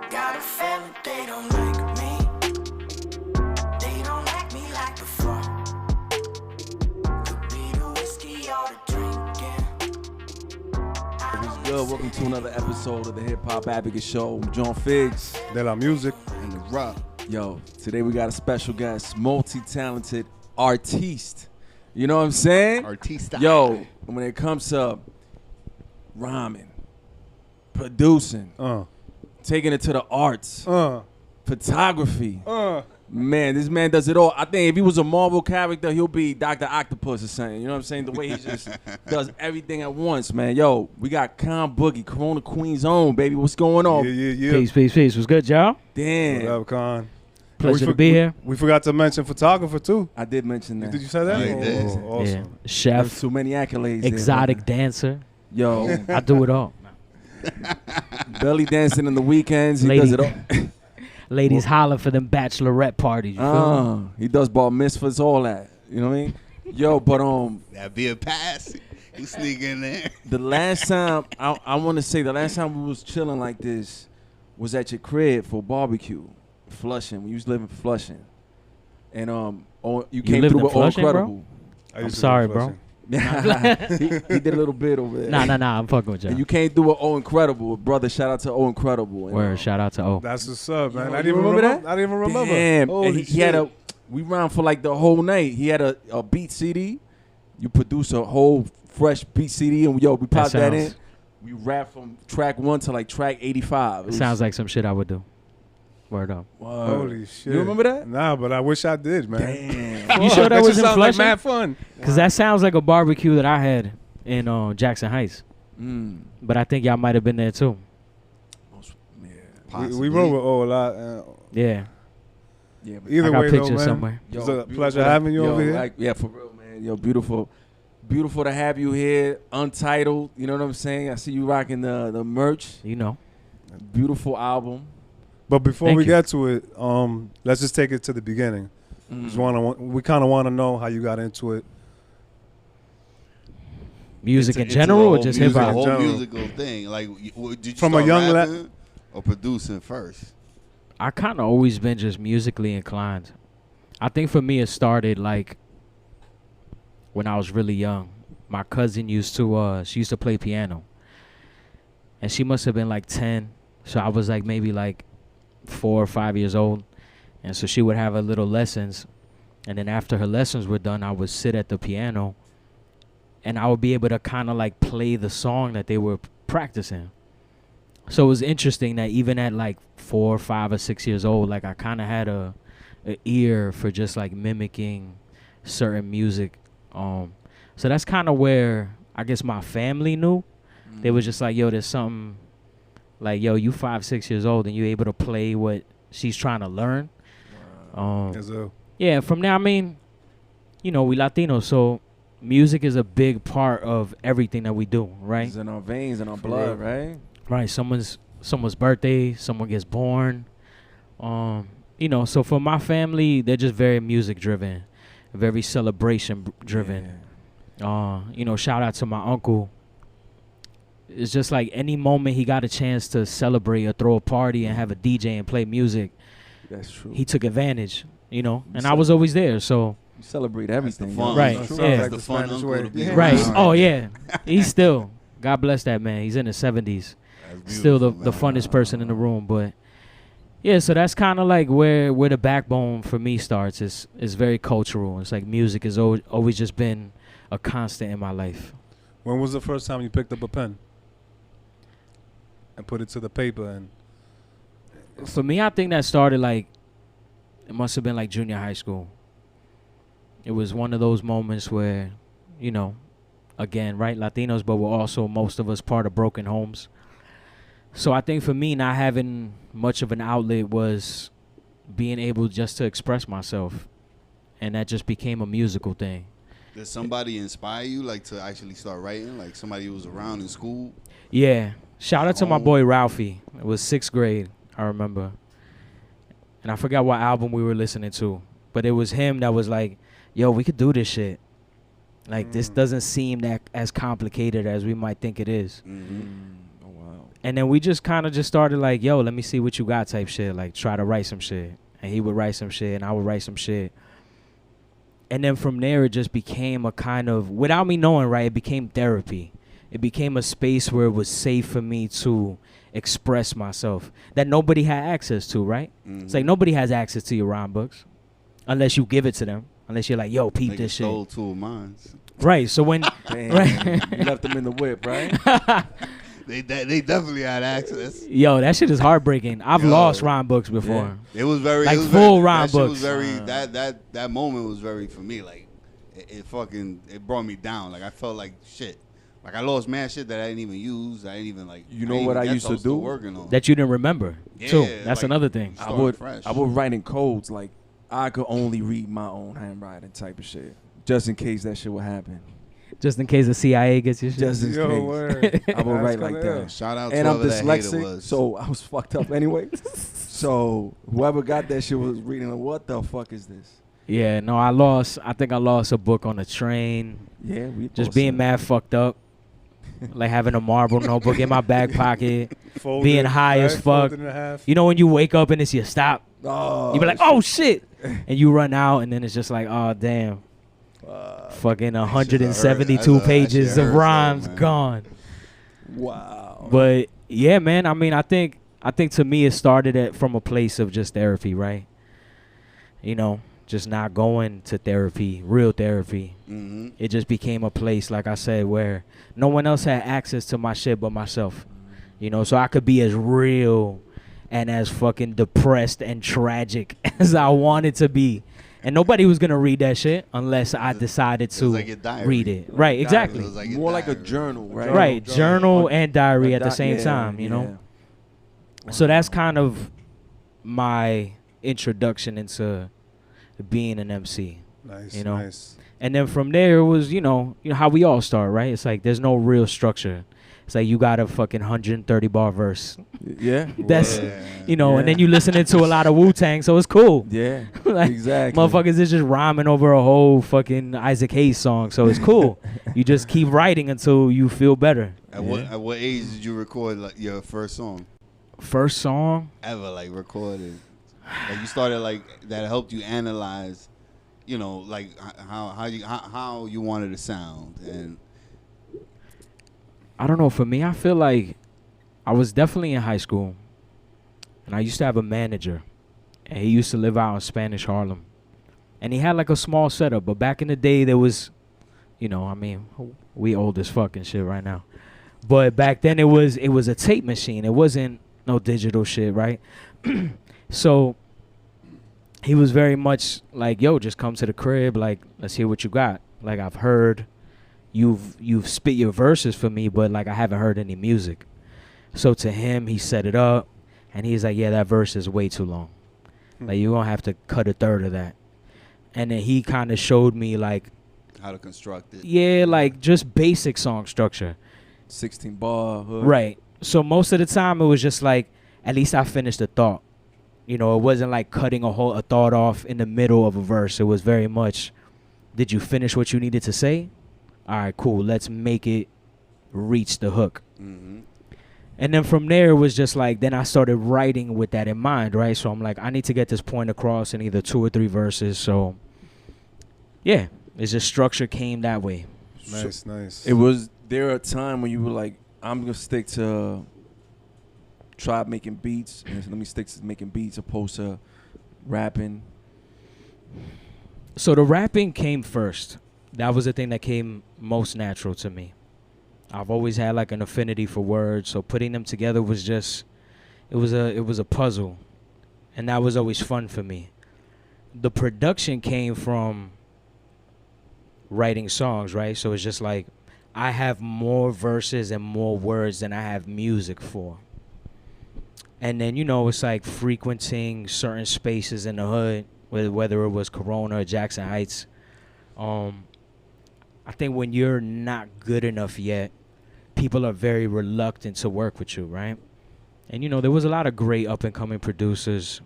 Got a feeling they don't like me. They don't like me like before. Could be the whiskey or the drinking. What's good? Welcome to another episode of the Hiphop Advocates show. I'm John Figs. De la music. And the rock. Yo, today we got a special guest, multi-talented artiste. You know what I'm saying? Artista. Yo, when it comes to rhyming, producing, taking it to the arts, photography. Man, this man does it all. I think if he was a Marvel character, he'll be Dr. Octopus or something. You know what I'm saying? The way he just does everything at once, man. Yo, we got Kon Boogie, Corona Queen's own, baby. What's going on? Yeah. Peace. What's good, y'all? Damn. What up, Kon? Pleasure to be here. We forgot to mention photographer, too. I did mention that. Did you say that? Yeah, he did. Awesome. Yeah. There's Chef, too many accolades. exotic dancer. Yo, I do it all. belly dancing on the weekends. He Lady. does it all. Ladies holler for them bachelorette parties. You feel me? He does bar mitzvahs, all that. You know what I mean? Yo, but That'd be a pass. You sneak in there. the last time I want to say the last time we was chilling like this was at your crib for barbecue, Flushing. We used to live in Flushing, and you came lived through in with All Flushing, bro? Incredible. I used to sorry, do bro. flashing. he did a little bit over there. Nah. I'm fucking with And y'all. you came through with Oh Incredible, brother. Shout out to Oh Incredible. And, Word, shout out to O. That's what's up, man. Yo, I you didn't even remember remember that? I didn't even remember. Damn. Holy And he had we ran for like the whole night. He had a beat CD. You produce a whole fresh beat CD, and we popped that in. sounds- We rap from track 1 to like track 85. It sounds like some shit I would do. Word up. Holy shit. You remember that? Nah, but I wish I did, man. Damn. You sure that was in sounds like Flushing? mad fun. Because that sounds like a barbecue that I had in Jackson Heights. But I think y'all might have been there too. Yeah. We rode with O a lot. Yeah. Yeah, but Either I got way, though, pictures man. somewhere. It's a beautiful pleasure having you yo, over here. Like, yeah, for real, man. Yo, beautiful to have you here. Untitled, you know what I'm saying? I see you rocking the merch. You know. Beautiful album. But before Thank we you. get to it, let's just take it to the beginning. We kind of want to know how you got into it. Music in Into general the or whole just music- hip The hop? whole General. musical thing. Like, did you From a start young rapping or producing first? I kind of always been just musically inclined. I think for me it started like when I was really young. My cousin used to play piano. And she must have been like 10. So I was like maybe like 4 or 5 years old. And so she would have her little lessons. And then after her lessons were done, I would sit at the piano and I would be able to kind of like play the song that they were practicing. So it was interesting that even at like 4, 5, or 6 years old, like I kind of had a ear for just like mimicking certain music. So that's kind of where I guess my family knew. They was just like, yo, there's something like, yo, you 5, 6 years old and you able to play what she's trying to learn. Yeah, from there, I mean, you know, we Latinos, so music is a big part of everything that we do, right? It's in our veins and our blood, right? Right, someone's birthday, someone gets born. You know, so for my family, they're just very music driven, very celebration driven. You know, shout out to my uncle. It's just like any moment he got a chance to celebrate or throw a party and have a DJ and play music, That's true. he took advantage, you know, and I was always there, so. You celebrate everything. That's the fun. Right, That's yeah. the fun Spanish uncle way. to be Yeah. Right. around. Oh, yeah. He's still, God bless that man. He's in his 70s. That's Still the beautiful, man. funnest person in the room. But, yeah, so that's kind of like where the backbone for me starts. It's very cultural. It's like music has always just been a constant in my life. When was the first time you picked up a pen and put it to the paper? And For me, I think that started like, it must have been like junior high school. It was one of those moments where, you know, again, right, Latinos, but we're also, most of us, part of broken homes. So I think for me, not having much of an outlet was being able just to express myself. And that just became a musical thing. Did somebody inspire you, like, to actually start writing? Like, somebody who was around in school? Yeah. Shout out to my boy Ralphie. It was 6th grade, I remember. And I forgot what album we were listening to. But it was him that was like, yo, we could do this shit. Like this doesn't seem that as complicated as we might think it is. Oh wow. And then we just kind of just started like, yo, let me see what you got type shit. Like try to write some shit. And he would write some shit and I would write some shit. And then from there, it just became a kind of, without me knowing, right, it became therapy. It became a space where it was safe for me to express myself that nobody had access to, right? It's like nobody has access to your rhyme books unless you give it to them. Unless you're like, yo, peep this shit. Stole two of mine. Right, so when... Damn, right. you left them in the whip, right? They definitely had access. Yo, that shit is heartbreaking. I've lost rhyme books before. It was very like it was full very, rhyme that shit books. Was very that moment was very for me. Like it brought me down. Like I felt like shit. Like I lost mad shit that I didn't even use. I didn't even like. You know what I used to do? Working on. That you didn't remember, too. That's like, another thing. I would write in codes like I could only read my own handwriting type of shit, just in case that shit would happen. Just in case the CIA gets your shit. Just in case. Word. I would write like that. Shout out And to I'm whoever that hater dyslexic, was. so I was fucked up anyway. So whoever got that shit was reading like, what the fuck is this? Yeah, no, I think I lost a book on the train. Yeah, we Just both being said. mad fucked up. Like having a marble notebook in my back pocket. Folded, Being high as right? fuck. Folded in half. You know when you wake up and it's your stop? Oh, You be like, oh shit. And you run out and then it's just like, oh damn. Fucking 172 that pages shit of hurts, rhymes man. gone. wow. But yeah, man, I mean, I think to me it started from a place of just therapy, right? You know, just not going to therapy, real therapy. It just became a place, like I said, where no one else had access to my shit but myself. You know, so I could be as real and as fucking depressed and tragic as I wanted to be. And nobody was going to read that shit unless I decided to like your diary. read it. Right, exactly. It was like your More like a diary. journal, right? Right, journal and diary at the same Yeah, time, you know? yeah. So that's kind of my introduction into being an MC. Nice, You know? nice. And then from there it was, you know how we all start, right? It's like there's no real structure. It's like you got a fucking 130 bar verse. Yeah. That's Yeah. you know, and Yeah. then you listening to a lot of Wu-Tang, so it's cool. Yeah. Like, exactly. Motherfuckers is just rhyming over a whole fucking Isaac Hayes song, so it's cool. You just keep writing until you feel better. At what age did you record like your first song First song, ever? Like recorded, like you started like that helped you analyze, you know, like how you wanted to sound and. I don't know. For me, I feel like I was definitely in high school, and I used to have a manager, and he used to live out in Spanish Harlem, and he had like a small setup. But back in the day, there was, you know, I mean, we old as fuck and shit right now, but back then it was a tape machine. It wasn't no digital shit, right? So he was very much like, yo, just come to the crib, like, let's hear what you got. Like, I've heard you've spit your verses for me, but like I haven't heard any music. So to him, he set it up, and he's like, yeah, that verse is way too long. Like, you're gonna have to cut a third of that. And then he kind of showed me like How to construct it. yeah, like just basic song structure. 16 bar hook. Right. So most of the time it was just like, at least I finished the thought. You know, it wasn't like cutting a thought off in the middle of a verse. It was very much, did you finish what you needed to say? All right, cool. Let's make it reach the hook. Mm-hmm. And then from there, it was just like, then I started writing with that in mind, right? So I'm like, I need to get this point across in either 2 or 3 verses. So, yeah, it's just structure came that way. Nice, nice. Was there a time when you were like, I'm going to stick to try making beats, and let me stick to making beats opposed to rapping? So the rapping came first. That was the thing that came most natural to me. I've always had like an affinity for words, so putting them together was just, it was a puzzle, and that was always fun for me. The production came from writing songs, right? So it's just like, I have more verses and more words than I have music for. And then, you know, it's like frequenting certain spaces in the hood, whether it was Corona or Jackson Heights. I think when you're not good enough yet, people are very reluctant to work with you, right? And, you know, there was a lot of great up-and-coming producers.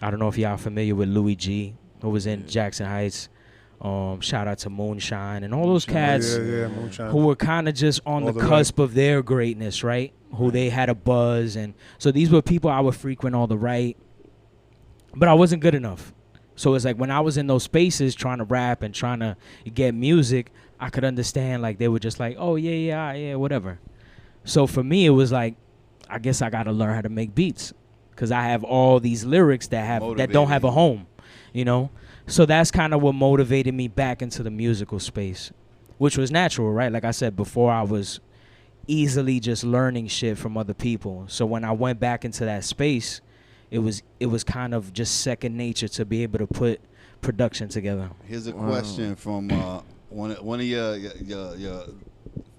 I don't know if y'all familiar with Louis G, who was in Jackson Heights. Shout out to Moonshine and all those cats Moonshine. who were kind of just on the cusp of their greatness, right? Who they had a buzz, and so these were people I would frequent all the right, but I wasn't good enough. So it's like when I was in those spaces trying to rap and trying to get music, I could understand like they were just like, oh yeah, whatever. So for me, it was like, I guess I got to learn how to make beats because I have all these lyrics that don't have a home, you know. So that's kind of what motivated me back into the musical space, which was natural, right? Like I said before, I was easily just learning shit from other people. So when I went back into that space, it was kind of just second nature to be able to put production together. Here's a question from one of your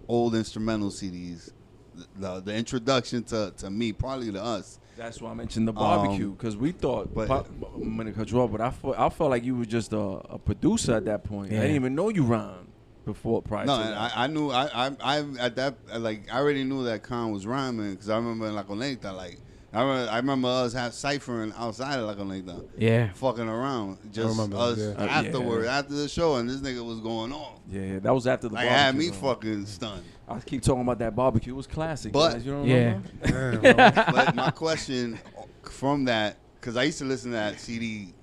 old instrumental CDs. The introduction to me, probably to us. That's why I mentioned the barbecue, because we thought, I'm going to cut you off, but I felt like you were just a producer at that point. Yeah. I didn't even know you rhymed prior to that. I knew, I at that, like, I already knew that Kon was rhyming, because I remember in La Conecta, like, I remember us ciphering outside of La Conecta. Yeah. Fucking around. Just us afterward, after the show, and this nigga was going on. Yeah, that was after the like, barbecue. Had me fucking stunned. I keep talking about that barbecue. It was classic, but, guys. You don't remember? But my question from that, because I used to listen to that CD,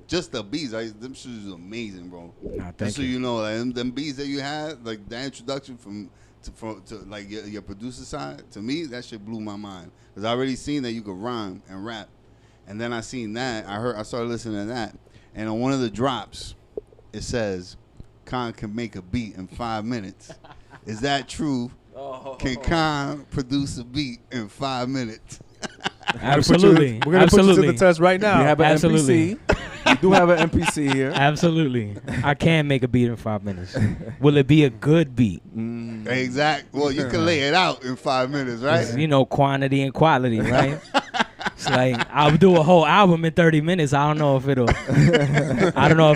just the beats, them shit was amazing, bro. Just so you know, like, them beats that you had, like that introduction to like your producer side, to me, that shit blew my mind. Because I already seen that you could rhyme and rap. And then I seen that, I started listening to that. And on one of the drops, it says, Kon can make a beat in 5 minutes. Is that true? Can Kon produce a beat in 5 minutes? Absolutely. We're going to put you to the test right now. We have an MPC. We do have an MPC here. Absolutely. I can make a beat in 5 minutes. Will it be a good beat? Exactly. Well, you can lay it out in 5 minutes, right? You know, quantity and quality, right? It's like I'll do a whole album in 30 minutes. I don't know if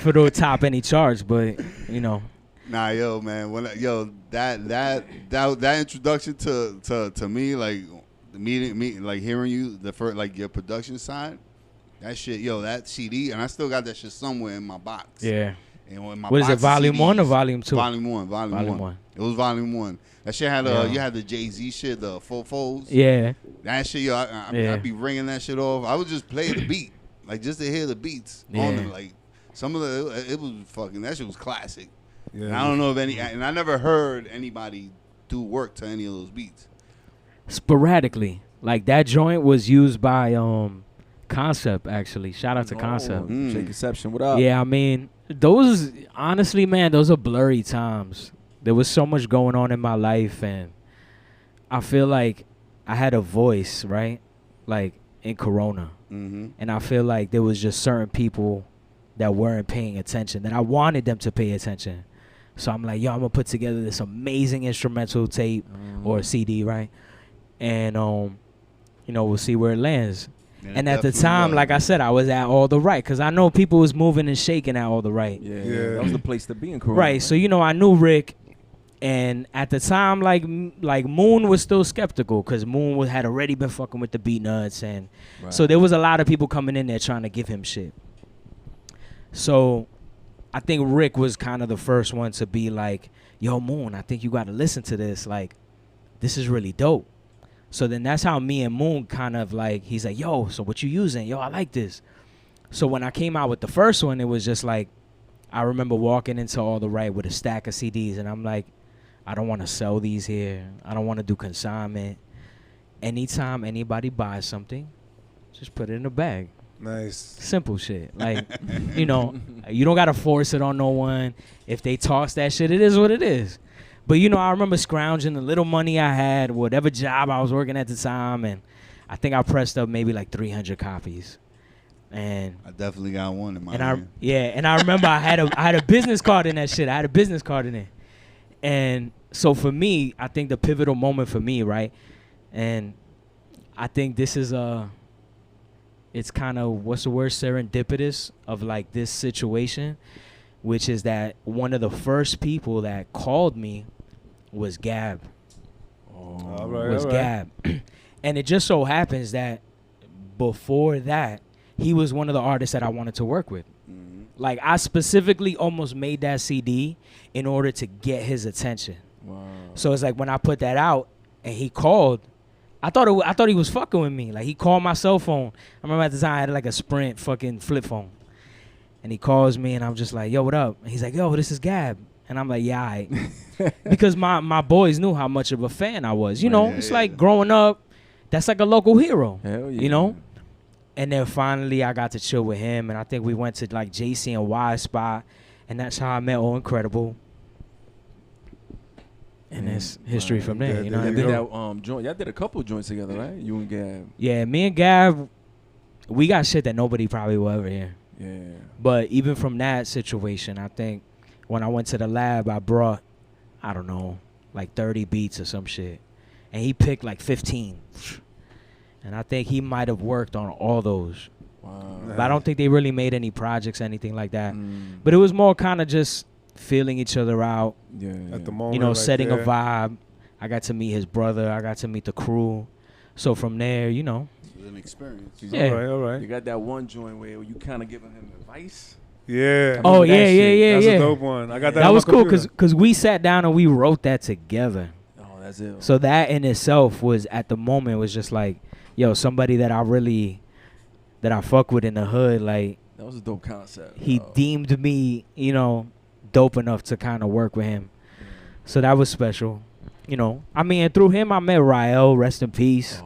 it'll top any charts, but you know. Nah, yo, man. That introduction to me, like meeting me, like hearing you the first, like your production side, that shit, yo, that CD, and I still got that shit somewhere in my box. Yeah. And in my what is it, volume CDs, 1 or volume 2? Volume one. It was volume 1. That shit had you had the Jay-Z shit, the fofos. Yeah. That shit, yo, I'd be ringing that shit off. I would just play the beat, like just to hear the beats on them. Like some of it was fucking, that shit was classic. Yeah. And I don't know if and I never heard anybody do work to any of those beats. Sporadically, like that joint was used by Concept, actually. Shout out to Concept. J Conception, what up? Yeah, I mean, those, honestly, man, those are blurry times. There was so much going on in my life, and I feel like I had a voice, right? Like in Corona. Mm-hmm. And I feel like there was just certain people that weren't paying attention, that I wanted them to pay attention. So I'm like, yo, I'm going to put together this amazing instrumental tape or CD, right? And, you know, we'll see where it lands. And at the time, like I said, I was at All the Right, because I know people was moving and shaking at All the Right. Yeah. That was the place to be in Corona. Right. So, you know, I knew Rick. And at the time, like Moon was still skeptical, because Moon had already been fucking with the Beat Nuts. And so there was a lot of people coming in there trying to give him shit. So I think Rick was kind of the first one to be like, yo, Moon, I think you got to listen to this. Like, this is really dope. So then that's how me and Moon kind of like, he's like, yo, so what you using? Yo, I like this. So when I came out with the first one, it was just like, I remember walking into All the Right with a stack of CDs, and I'm like, I don't want to sell these here. I don't want to do consignment. Anytime anybody buys something, just put it in a bag. Nice. Simple shit. Like, you know, you don't got to force it on no one. If they toss that shit, it is what it is. But, you know, I remember scrounging the little money I had, whatever job I was working at the time, and I think I pressed up maybe like 300 copies. And I definitely got one in my hand. And I remember I had a business card in that shit. I had a business card in it. And so for me, I think the pivotal moment for me, right? And I think this is it's kind of, what's the word, serendipitous of like this situation, which is that one of the first people that called me was Gab. Gab. And it just so happens that before that, he was one of the artists that I wanted to work with. Like, I specifically almost made that CD in order to get his attention. Wow. So it's like when I put that out and he called, I thought he was fucking with me. Like, he called my cell phone. I remember at the time I had like a Sprint fucking flip phone. And he calls me and I'm just like, yo, what up? And he's like, yo, this is Gab. And I'm like, yeah, all right. Because my boys knew how much of a fan I was. You know, it's like growing up, that's like a local hero. Hell yeah. You know? And then finally I got to chill with him. And I think we went to like JC and Y spot. And that's how I met Oh Incredible. And it's history from there. You know what I Y'all mean? did that joint. Y'all did a couple of joints together, right? You and Gab. Yeah, me and Gab, we got shit that nobody probably will ever hear. Yeah. But even from that situation, I think when I went to the lab, I brought, I don't know, like 30 beats or some shit. And he picked like 15. And I think he might have worked on all those. Wow. But I don't think they really made any projects, anything like that. But it was more kind of just feeling each other out. Yeah. At the moment, You know, right setting there. a vibe. I got to meet his brother. I got to meet the crew. So from there, you know. It was an experience. Yeah. All You right. got that one joint where you kind of giving him advice. Yeah. Oh, remember that yeah, shit. yeah, That's yeah. a dope one. I got that. That on was my cool computer. because we sat down and we wrote that together. Oh, that's it. So that in itself was, at the moment, was just like, yo, somebody that I fuck with in the hood, like, That was a dope concept. he bro. deemed me, you know, dope enough to kind of work with him. So that was special. You know, I mean, and through him, I met Rael, rest in peace. Oh,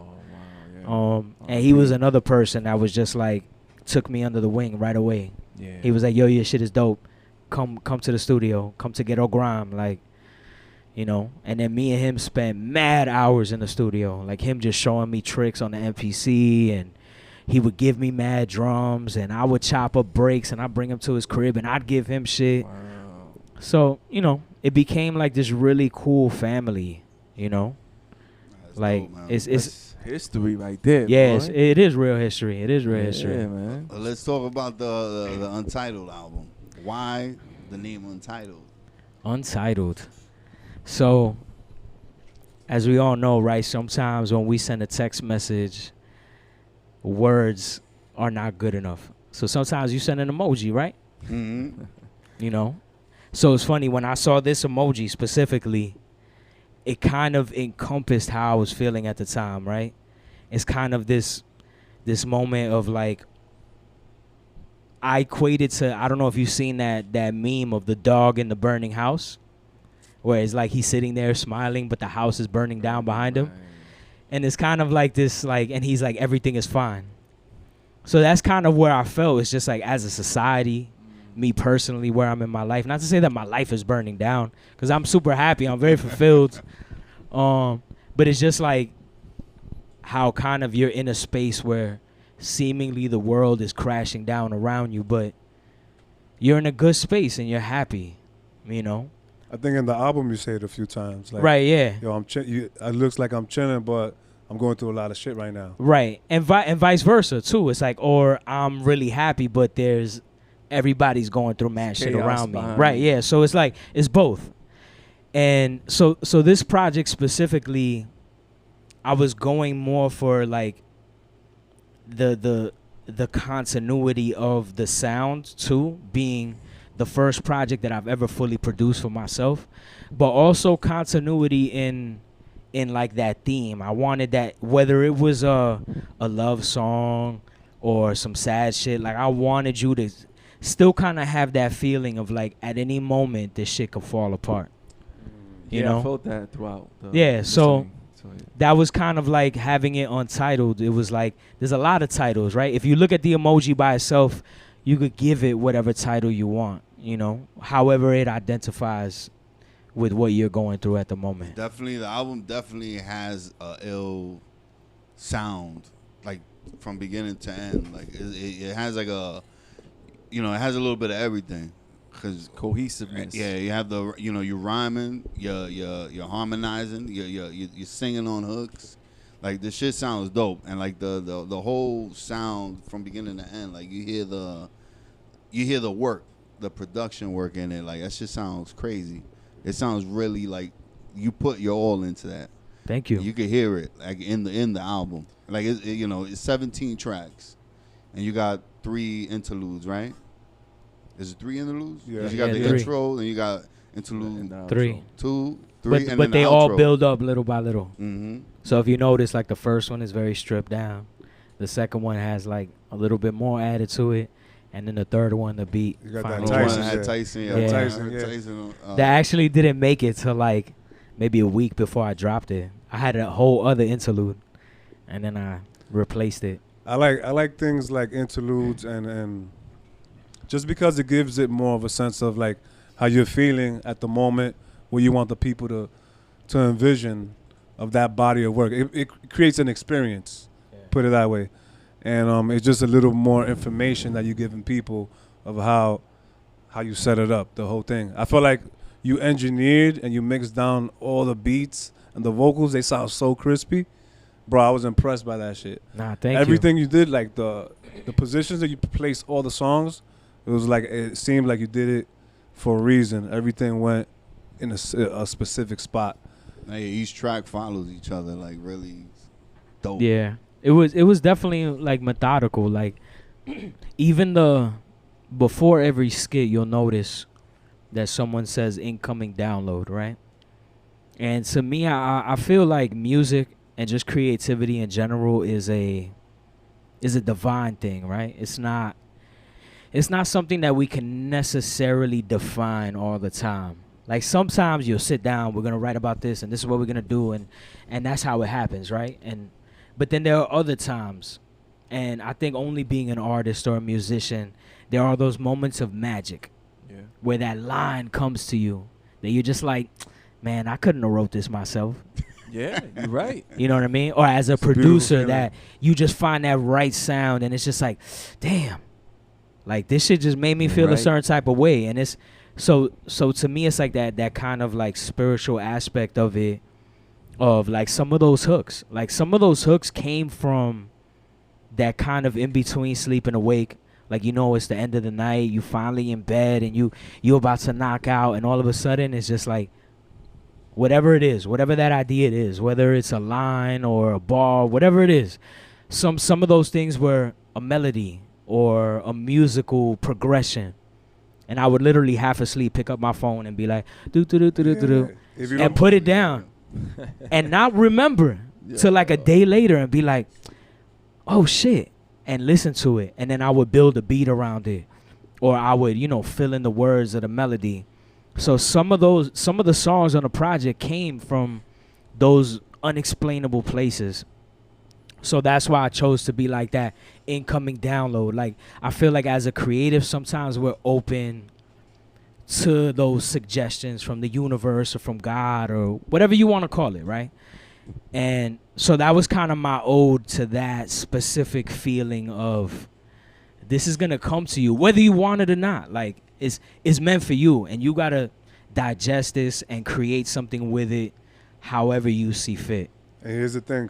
wow. Yeah. And he was another person that was just like, took me under the wing right away. Yeah. He was like, yo, your shit is dope. Come to the studio. Come to Ghetto Grime. Like, you know. And then me and him spent mad hours in the studio. Like, him just showing me tricks on the MPC. And he would give me mad drums. And I would chop up breaks. And I'd bring him to his crib. And I'd give him shit. Wow. So, you know, it became like this really cool family, you know. That's Like, dope, man. it's That's history right there. yeah, boy. it is real history. It is real Yeah, history. man. Let's talk about the Untitled album. Why the name Untitled? Untitled. So, as we all know, right, sometimes when we send a text message, words are not good enough. So sometimes you send an emoji, right? Mm-hmm. You know? So it's funny, when I saw this emoji specifically, it kind of encompassed how I was feeling at the time, right? It's kind of this moment of like, I equated to, I don't know if you've seen that meme of the dog in the burning house, where it's like he's sitting there smiling, but the house is burning down behind him. And it's kind of like this, like, and he's like, everything is fine. So that's kind of where I felt. It's just like, as a society, me personally, where I'm in my life. Not to say that my life is burning down, because I'm super happy. I'm very fulfilled. But it's just like how kind of you're in a space where seemingly the world is crashing down around you, but you're in a good space and you're happy, you know? I think in the album you say it a few times. Like, Right, yeah. Yo, it looks like I'm chilling, but I'm going through a lot of shit right now. Right. And vice versa, too. It's like, or I'm really happy, but everybody's going through mad shit Chaos around me. behind Right, you. yeah. So it's like, it's both. And so this project specifically, I was going more for like the continuity of the sound too, being the first project that I've ever fully produced for myself, but also continuity in like that theme. I wanted that, whether it was a love song or some sad shit, like I wanted you to still kind of have that feeling of like at any moment this shit could fall apart. You know? I felt that throughout. Yeah, so listening to it. that was kind of like having it untitled. It was like, there's a lot of titles, right? If you look at the emoji by itself, you could give it whatever title you want, you know, however it identifies with what you're going through at the moment. Definitely, the album definitely has a ill sound, like from beginning to end. Like it has like a, you know, it has a little bit of everything. Cause Cohesiveness. yeah, you have the, you know, you're rhyming, you're harmonizing, you're singing on hooks. Like the shit sounds dope, and like the whole sound from beginning to end, like you hear the work, the production work in it. Like that shit sounds crazy. It sounds really like you put your all into that. Thank you. You could hear it like in the album. Like you know, it's 17 tracks, and you got 3 interludes, right? Is it 3 interludes? Yeah. 'Cause you got Yeah, the 3. intro, then you got interlude 3. 2, 3, and But then they the all outro. build up little by little. Mm-hmm. So if you notice, like the first one is very stripped down. The second one has like a little bit more added to it, and then the third one, the beat. You got that finally Which Tyson, one drops. had yeah. Tyson? Yeah. Yeah, Tyson, yeah. Tyson, That actually didn't make it till like maybe a week before I dropped it. I had a whole other interlude, and then I replaced it. I like things like interludes and just because it gives it more of a sense of like how you're feeling at the moment, where you want the people to envision of that body of work. It creates an experience, put it that way, and it's just a little more information that you're giving people of how you set it up, the whole thing. I feel like you engineered and you mixed down all the beats and the vocals. They sound so crispy. Bro, I was impressed by that shit. Nah, thank you. Everything you did, like the positions that you placed all the songs, it was like it seemed like you did it for a reason. Everything went in a specific spot. Like, each track follows each other, like really dope. Yeah, it was definitely like methodical. Like even before every skit, you'll notice that someone says incoming download, right? And to me, I feel like music and just creativity in general is a divine thing, right? It's not something that we can necessarily define all the time. Like sometimes you'll sit down, we're gonna write about this, and this is what we're gonna do, and that's how it happens, right? But then there are other times, and I think only being an artist or a musician, there are those moments of magic, where that line comes to you that you're just like, man, I couldn't have wrote this myself. Yeah, you're right. You know what I mean? Or as a producer, that you just find that right sound, and it's just like, damn, like this shit just made me feel a certain type of way, and it's so to me, it's like that kind of like spiritual aspect of it, of like some of those hooks. Like some of those hooks came from that kind of in between sleep and awake. Like, you know, it's the end of the night, you finally in bed, and you about to knock out, and all of a sudden it's just like, whatever it is, whatever that idea it is, whether it's a line or a bar, whatever it is, some of those things were a melody or a musical progression. And I would literally half asleep pick up my phone and be like, do do do do do do, and put it down, and not remember till like a day later and be like, oh shit, and listen to it, and then I would build a beat around it, or I would, you know, fill in the words of the melody. So some of the songs on the project came from those unexplainable places. So that's why I chose to be like that incoming download. Like, I feel like as a creative, sometimes we're open to those suggestions from the universe or from God or whatever you want to call it, right? And so that was kind of my ode to that specific feeling of this is going to come to you, whether you want it or not. Like, it's meant for you, and you got to digest this and create something with it however you see fit. And here's the thing,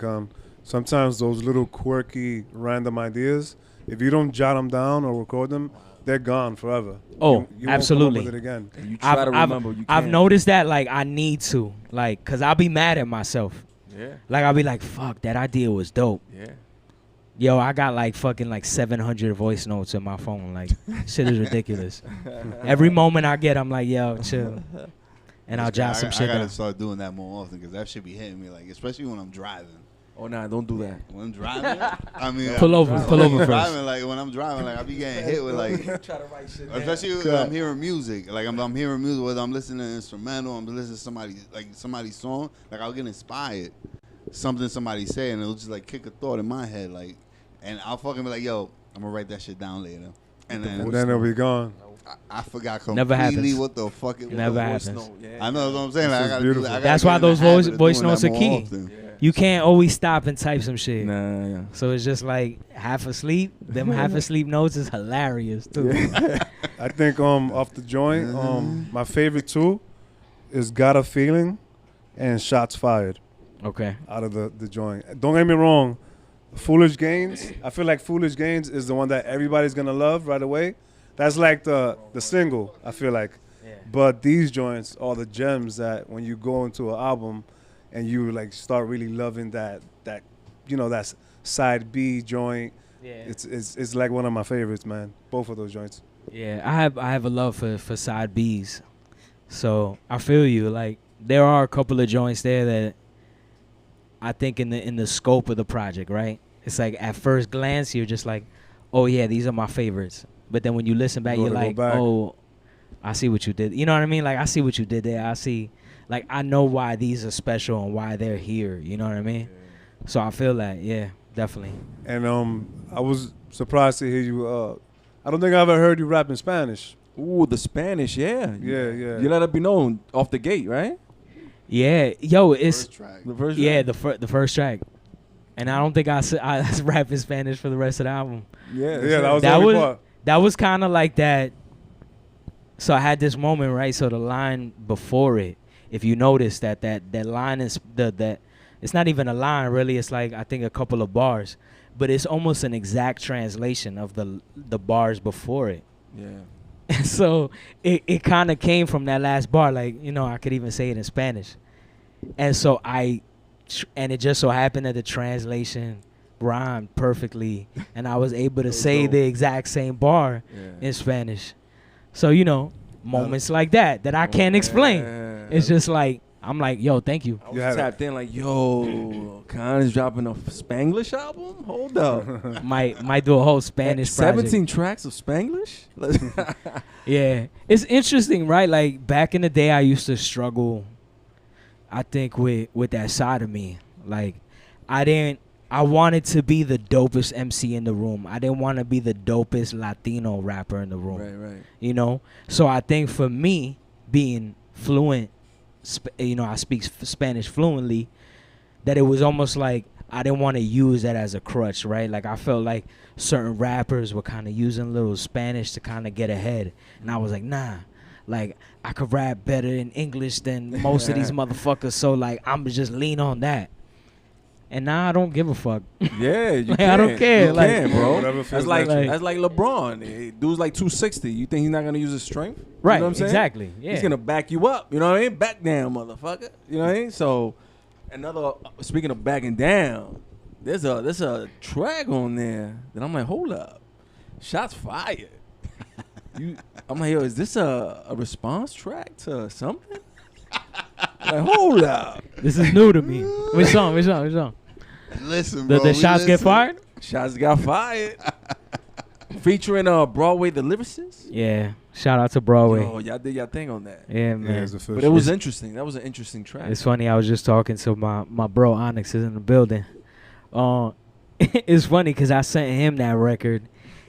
sometimes those little quirky, random ideas, if you don't jot them down or record them, they're gone forever. Oh, you absolutely. Won't come up with it again. And you try to remember, you I've can't. noticed that, like, I need to, like, because I'll be mad at myself. Yeah. Like, I'll be like, fuck, that idea was dope. Yeah. Yo, I got like fucking like 700 voice notes in my phone. Like, shit is ridiculous. Every moment I get, I'm like, yo, chill. And I'll jot some shit I gotta down. start doing that more often, because that shit be hitting me, like, especially when I'm driving. Oh, nah, don't do that. When I'm driving, I mean, Pull over first. Driving, like, when I'm driving, like, I be getting hit with, like, Try to write shit especially when I'm hearing music. Like, I'm hearing music, whether I'm listening to instrumental, I'm listening to somebody's song. Like, I'll get inspired. Something somebody say, and it'll just, like, kick a thought in my head, like, and I'll fucking be like, yo, I'm gonna write that shit down later. And then it'll be gone. I forgot Never completely happens. what the fuck it was. Never Voice happens. note, yeah. I know what I'm saying. Like, I gotta beautiful. do that. I gotta That's get why in the those habit of voice doing notes that are more key. often. Yeah. You can't always stop and type some shit. Nah, yeah. So it's just like half asleep. Them half asleep notes is hilarious too. I think off the joint, my favorite two is Got a Feeling and Shots Fired Okay. out of the joint. Don't get me wrong, Foolish Gains, I feel like Foolish Gains is the one that everybody's gonna love right away. That's like the single, I feel like. Yeah. But these joints are the gems that when you go into an album and you like start really loving that you know, that's side B joint. Yeah. It's like one of my favorites, man. Both of those joints. Yeah, I have a love for side B's. So I feel you. Like there are a couple of joints there that I think in the scope of the project, right? It's like at first glance you're just like, oh yeah, these are my favorites. But then when you listen back, you're like, oh, I see what you did. You know what I mean? Like I see what you did there. I see, like I know why these are special and why they're here. You know what I mean? Yeah. So I feel that, yeah, definitely. And I was surprised to hear you. I don't think I ever heard you rap in Spanish. Ooh, the Spanish, yeah. Yeah, yeah. You let it be known off the gate, right? Yeah, yo, it's First track. The first yeah, track? the first track. And I don't think I rap in Spanish for the rest of the album. Yeah, that was the only part. That was kind of like that. So I had this moment, right? So the line before it, if you notice that line is that it's not even a line really. It's like I think a couple of bars, but it's almost an exact translation of the bars before it. Yeah. And so it kind of came from that last bar. Like, you know, I could even say it in Spanish. And so and it just so happened that the translation rhymed perfectly, and I was able to say the exact same bar in Spanish. So, you know, moments like that I can't explain. It's just like, I'm like, yo, thank you. I was tapped in like, yo, Kon is dropping a Spanglish album? Hold up. might do a whole Spanish 17 tracks of Spanglish? Yeah. It's interesting, right? Like, back in the day, I used to struggle, I think, with that side of me. Like, I wanted to be the dopest MC in the room. I didn't want to be the dopest Latino rapper in the room. Right. You know? So I think for me, being fluent, you know, I speak Spanish fluently, that it was almost like I didn't want to use that as a crutch, right? Like I felt like certain rappers were kind of using a little Spanish to kind of get ahead. And I was like, nah, like I could rap better in English than most of these motherfuckers. So like I'm just lean on that. And now I don't give a fuck. Yeah, you like, can. I don't care. You like, can, bro. That's like LeBron. Dude's like 260. You think he's not gonna use his strength? Right. You know what I'm saying? Exactly. Yeah. He's gonna back you up. You know what I mean? Back down, motherfucker. You know what I mean? So, speaking of backing down, there's a track on there that I'm like, hold up, shots fired. I'm like, yo, is this a response track to something? Like, hold up. This is new to me. Which song? Listen, bro. The shots get fired? Shots got fired. Featuring Broadway the Lyricist. Yeah. Shout out to Broadway. Oh, y'all did y'all thing on that. Yeah, man. But it was interesting. That was an interesting track. It's funny. I was just talking to my bro Onyx is in the building. It's funny because I sent him that record,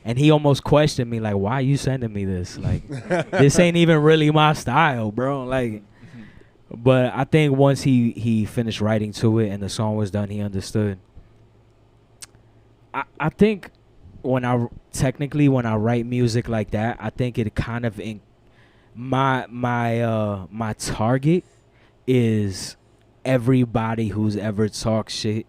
and he almost questioned me like, "Why are you sending me this? Like, this ain't even really my style, bro." Like, but I think once he finished writing to it and the song was done, he understood. I think when I write music like that, I think it kind of my target is everybody who's ever talked shit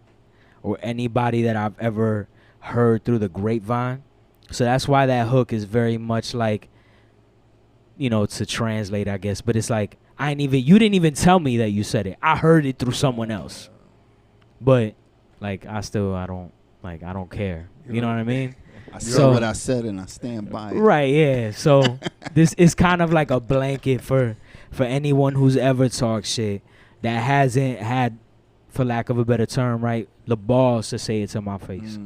or anybody that I've ever heard through the grapevine. So that's why that hook is very much like, you know, to translate, I guess. But it's like, you didn't even tell me that you said it. I heard it through someone else. But like, I don't care. You know what I mean? I said what I said and I stand by it. Right, yeah. So this is kind of like a blanket for anyone who's ever talked shit that hasn't had, for lack of a better term, right, the balls to say it to my face.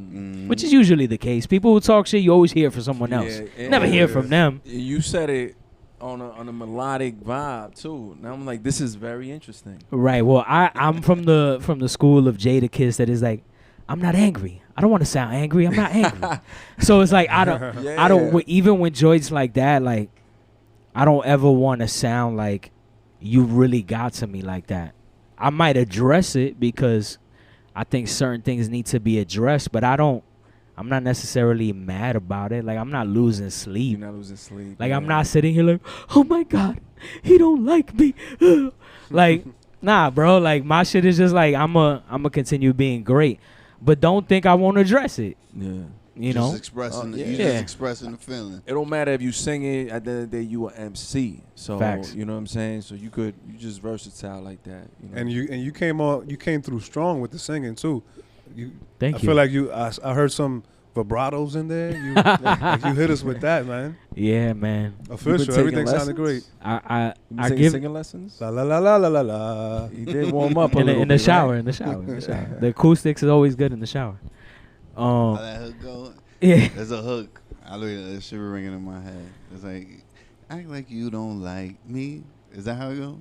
Which is usually the case. People who talk shit, you always hear from someone else. Never hear from them. You said it on a melodic vibe too. Now I'm like, this is very interesting. Right. Well, I'm from the school of Jadakiss that is like, I'm not angry. I don't want to sound angry. I'm not angry. So it's like I don't even when joints like that, like I don't ever want to sound like you really got to me like that. I might address it because I think certain things need to be addressed, but I'm not necessarily mad about it. Like I'm not losing sleep. You're not losing sleep. Like I'm not sitting here like, oh my God, he don't like me. Like, nah, bro. Like my shit is just like I'ma continue being great. But don't think I won't address it. Yeah. You know? Just expressing just expressing the feeling. It don't matter if you sing it, at the end of the day you an MC. So Facts. You know what I'm saying? So you just versatile like that. You know? And you came through strong with the singing too. Thank you. I feel like I heard some vibratos in there. You like you hit us with that, man. Yeah, man. Official. Everything sounded great. I give singing lessons. La la la la la la la. He did warm up in the shower. In the shower. The acoustics is always good in the shower. How that hook go? Yeah. There's a hook. I look at that shit ringing in my head. It's like, act like you don't like me. Is that how it go?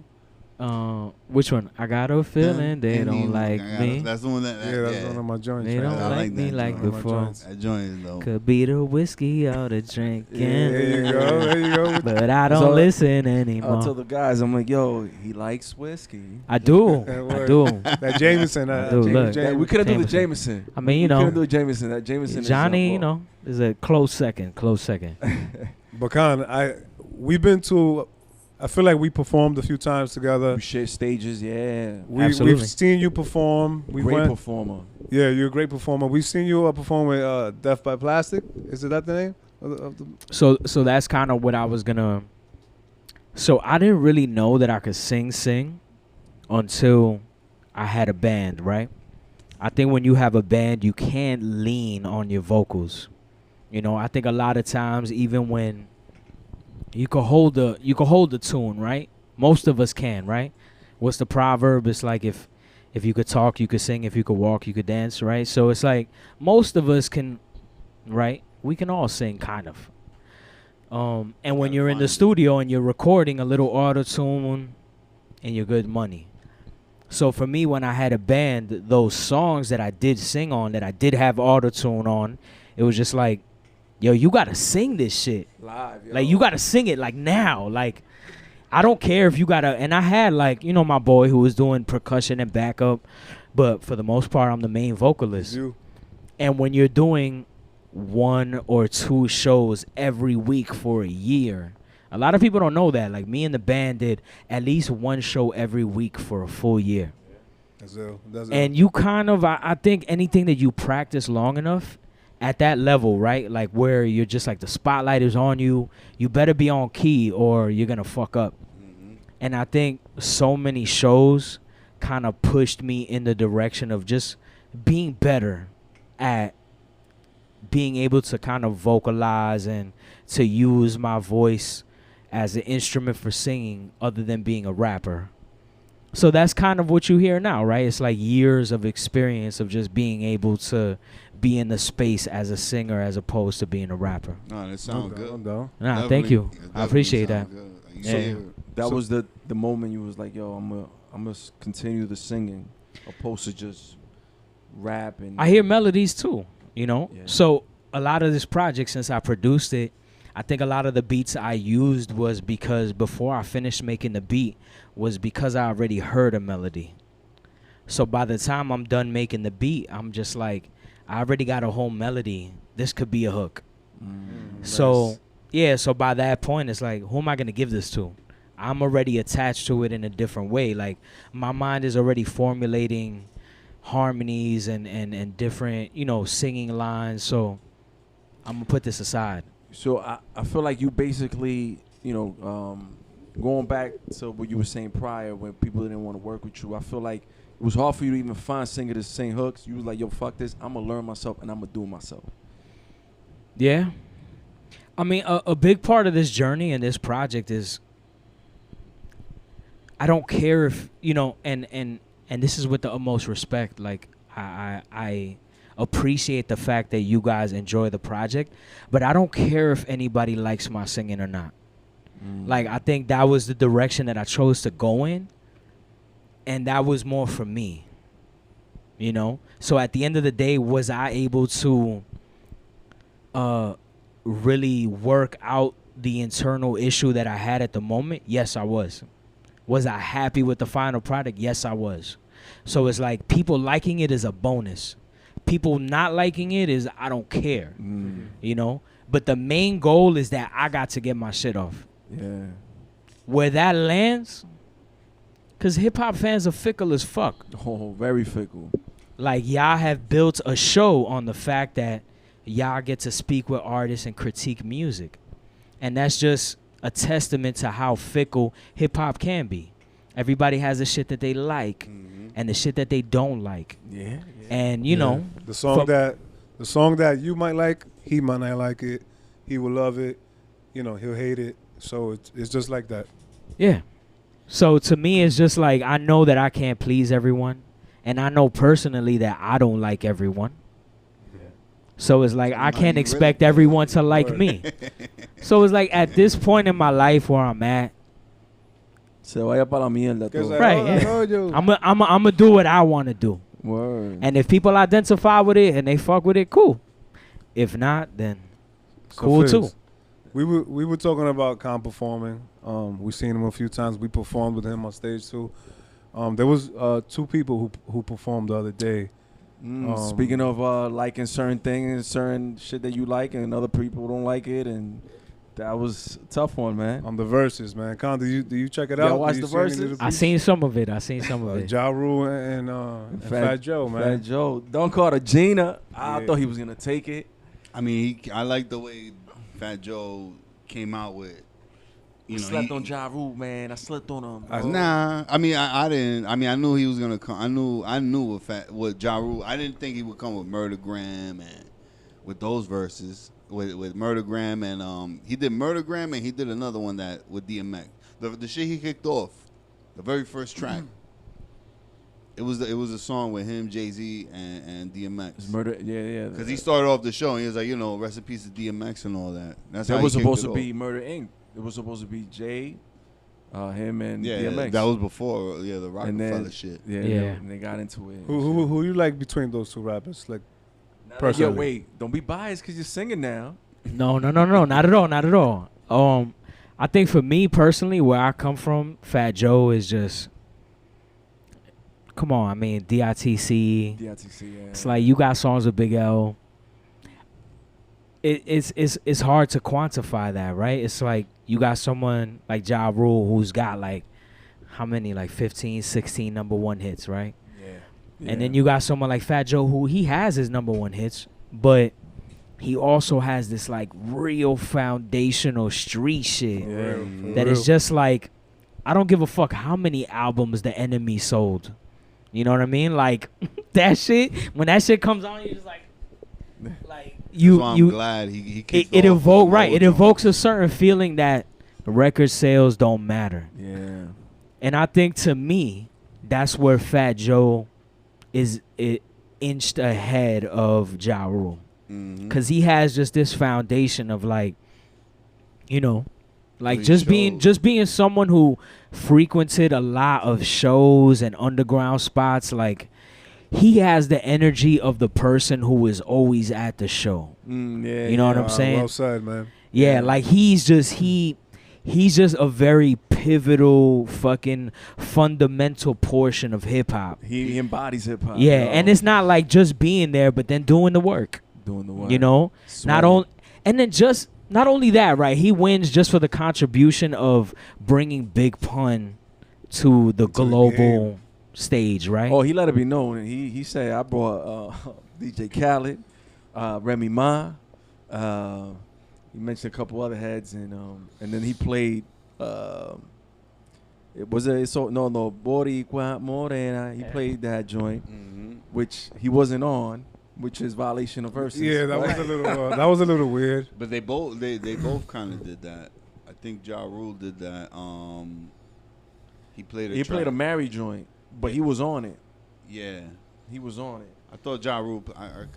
Which one? I got a feeling they don't like me. That's the one That's one of my joints. They don't I like me like before. That joint is dope. Could be the whiskey or the drinking. There you go. There you go. But I don't listen anymore. I tell the guys, I'm like, yo, he likes whiskey. I do. I do. That Jameson. We could have done the Jameson. I mean, you know. We could have done Jameson. That Jameson Johnny, is, you know, is a close second. But Kon, we've been to. I feel like we performed a few times together. We share stages, yeah. We've seen you perform. Great performer. Yeah, you're a great performer. We've seen you perform with Death by Plastic. Is that the name? So that's kind of what I was gonna. So I didn't really know that I could sing until I had a band, right? I think when you have a band, you can't lean on your vocals. You know, I think a lot of times, even when you can hold the tune, right? Most of us can, right? What's the proverb? It's like if you could talk, you could sing. If you could walk, you could dance, right? So it's like most of us can, right? We can all sing, kind of. And when you're in the studio and you're recording a little auto-tune and you're good money. So for me, when I had a band, those songs that I did sing on, that I did have auto-tune on, it was just like, yo, you got to sing this shit. Live, yo. Like, you got to sing it, like, now. Like, I don't care if you got to. And I had, like, you know, my boy who was doing percussion and backup. But for the most part, I'm the main vocalist. And when you're doing 1 or 2 shows every week for a year, a lot of people don't know that. Like, me and the band did at least 1 show every week for a full year. That's it. And you kind of, I think anything that you practice long enough, at that level, right? Like where you're just like the spotlight is on you. You better be on key or you're going to fuck up. Mm-hmm. And I think so many shows kind of pushed me in the direction of just being better at being able to kind of vocalize and to use my voice as an instrument for singing other than being a rapper. So that's kind of what you hear now, right? It's like years of experience of just being able to be in the space as a singer as opposed to being a rapper. No, that sounds good. Nah, thank you. I appreciate that. So that was the moment you was like, yo, I'm gonna continue the singing opposed to just rap. And I hear melodies too, you know? Yeah. So a lot of this project, since I produced it, I think a lot of the beats I used was because before I finished making the beat was because I already heard a melody. So by the time I'm done making the beat, I'm just like, I already got a whole melody. This could be a hook. So, nice. Yeah, so by that point, it's like, who am I going to give this to? I'm already attached to it in a different way. Like, my mind is already formulating harmonies and different, you know, singing lines. So I'm going to put this aside. So I feel like you basically, you know, going back to what you were saying prior when people didn't want to work with you, I feel like it was hard for you to even find singers to sing hooks. You was like, yo, fuck this. I'm going to learn myself and I'm going to do it myself. Yeah. I mean, a big part of this journey and this project is I don't care if, you know, and this is with the utmost respect. Like, I appreciate the fact that you guys enjoy the project, but I don't care if anybody likes my singing or not. Like, I think that was the direction that I chose to go in, and that was more for me, you know? So at the end of the day, was I able to really work out the internal issue that I had at the moment? Yes, I was. Was I happy with the final product? Yes, I was. So it's like people liking it is a bonus. People not liking it is I don't care, you know? But the main goal is that I got to get my shit off. Yeah. Where that lands, because hip-hop fans are fickle as fuck. Oh, very fickle. Like, y'all have built a show on the fact that y'all get to speak with artists and critique music. And that's just a testament to how fickle hip-hop can be. Everybody has the shit that they like and the shit that they don't like. Yeah. And, you know. The song The song that you might like, he might not like it. He will love it. You know, he'll hate it. So it's just like that. Yeah. So to me, it's just like I know that I can't please everyone, and I know personally that I don't like everyone. So it's like I can't expect everyone to like me. So it's like at this point in my life where I'm at, se vaya para la mierda todo. right? Yeah. I'm gonna do what I want to do. Word. And if people identify with it and they fuck with it, cool. If not, then cool too. We were talking about Kon performing. We seen him a few times. We performed with him on stage too. There was 2 people who performed the other day. Speaking of liking certain things, certain shit that you like, and other people don't like it, and that was a tough one, man. On the verses, man. Kon, do you check it out? Yeah, watch the verses. I seen some of it. Ja Rule and Fat Joe, man. Fat Joe. Don't call her Gina. I thought he was gonna take it. I mean, I like the way Fat Joe came out with. You know, slept on Ja Rule, man. I slept on him. Nah, I mean, I didn't. I mean, I knew he was gonna come. I knew with Ja Rule. I didn't think he would come with Murdergram and with those verses with Murdergram and he did Murdergram and he did another one that with DMX. The shit he kicked off, the very first track. It was a song with him, Jay-Z, and DMX. It's murder, yeah. Because he started off the show and he was like, you know, rest in peace to DMX and all that. That's how that was he supposed kicked to it be off. Murder Inc. It was supposed to be Jay, him, and Yeah, DMX. that was before, the Rockefeller shit. Yeah. And they got into it. Who you like between those 2 rappers? Like, personally. Yo, wait, don't be biased because you're singing now. No, not at all. I think for me personally, where I come from, Fat Joe is just, come on, I mean, DITC. Yeah. It's like you got songs with Big L. It's hard to quantify that, right? It's like you got someone like Ja Rule who's got like, how many, like 15, 16 number 1 hits, right? Yeah. And then you got someone like Fat Joe who he has his number 1 hits, but he also has this like real foundational street shit that is just like, I don't give a fuck how many albums the Enemy sold. You know what I mean? Like that shit, when that shit comes on, you're just like I'm glad he kicked it evokes a certain feeling that record sales don't matter. Yeah. And I think to me, that's where Fat Joe is inched ahead of Ja Rule. Because he has just this foundation of like, you know, like just being someone who frequented a lot of shows and underground spots. Like he has the energy of the person who is always at the show. You know what I'm saying? Well said, man. Yeah, like he's just a very pivotal fucking fundamental portion of hip hop. He embodies hip hop. Yeah, and it's not like just being there, but then doing the work. You know, not only that, right? He wins just for the contribution of bringing Big Pun to the global stage, right? Oh, he let it be known. He said, I brought DJ Khaled, Remy Ma. He mentioned a couple other heads, and then he played. Boricua Morena. He played that joint, which he wasn't on. Which is violation of verses. Yeah, that was a little weird. But they both kind of did that. I think Ja Rule did that. He played a Mary joint, but he was on it. Yeah, he was on it. I thought Ja Rule.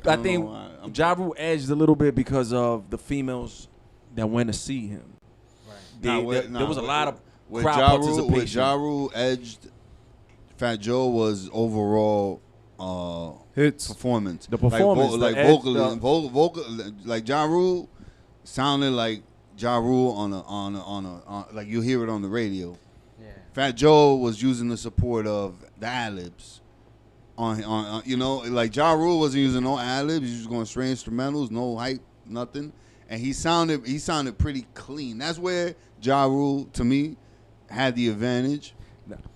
I think Ja Rule edged a little bit because of the females that went to see him. Right. There was a lot of crowd participation. With Ja Rule edged, Fat Joe was overall. Hits performance. The performance, vocal, like Ja Rule sounded like Ja Rule on like you hear it on the radio. Yeah. Fat Joe was using the support of the ad-libs on you know, like Ja Rule wasn't using no ad-libs. He was just going straight instrumentals, no hype, nothing, and he sounded pretty clean. That's where Ja Rule to me had the advantage.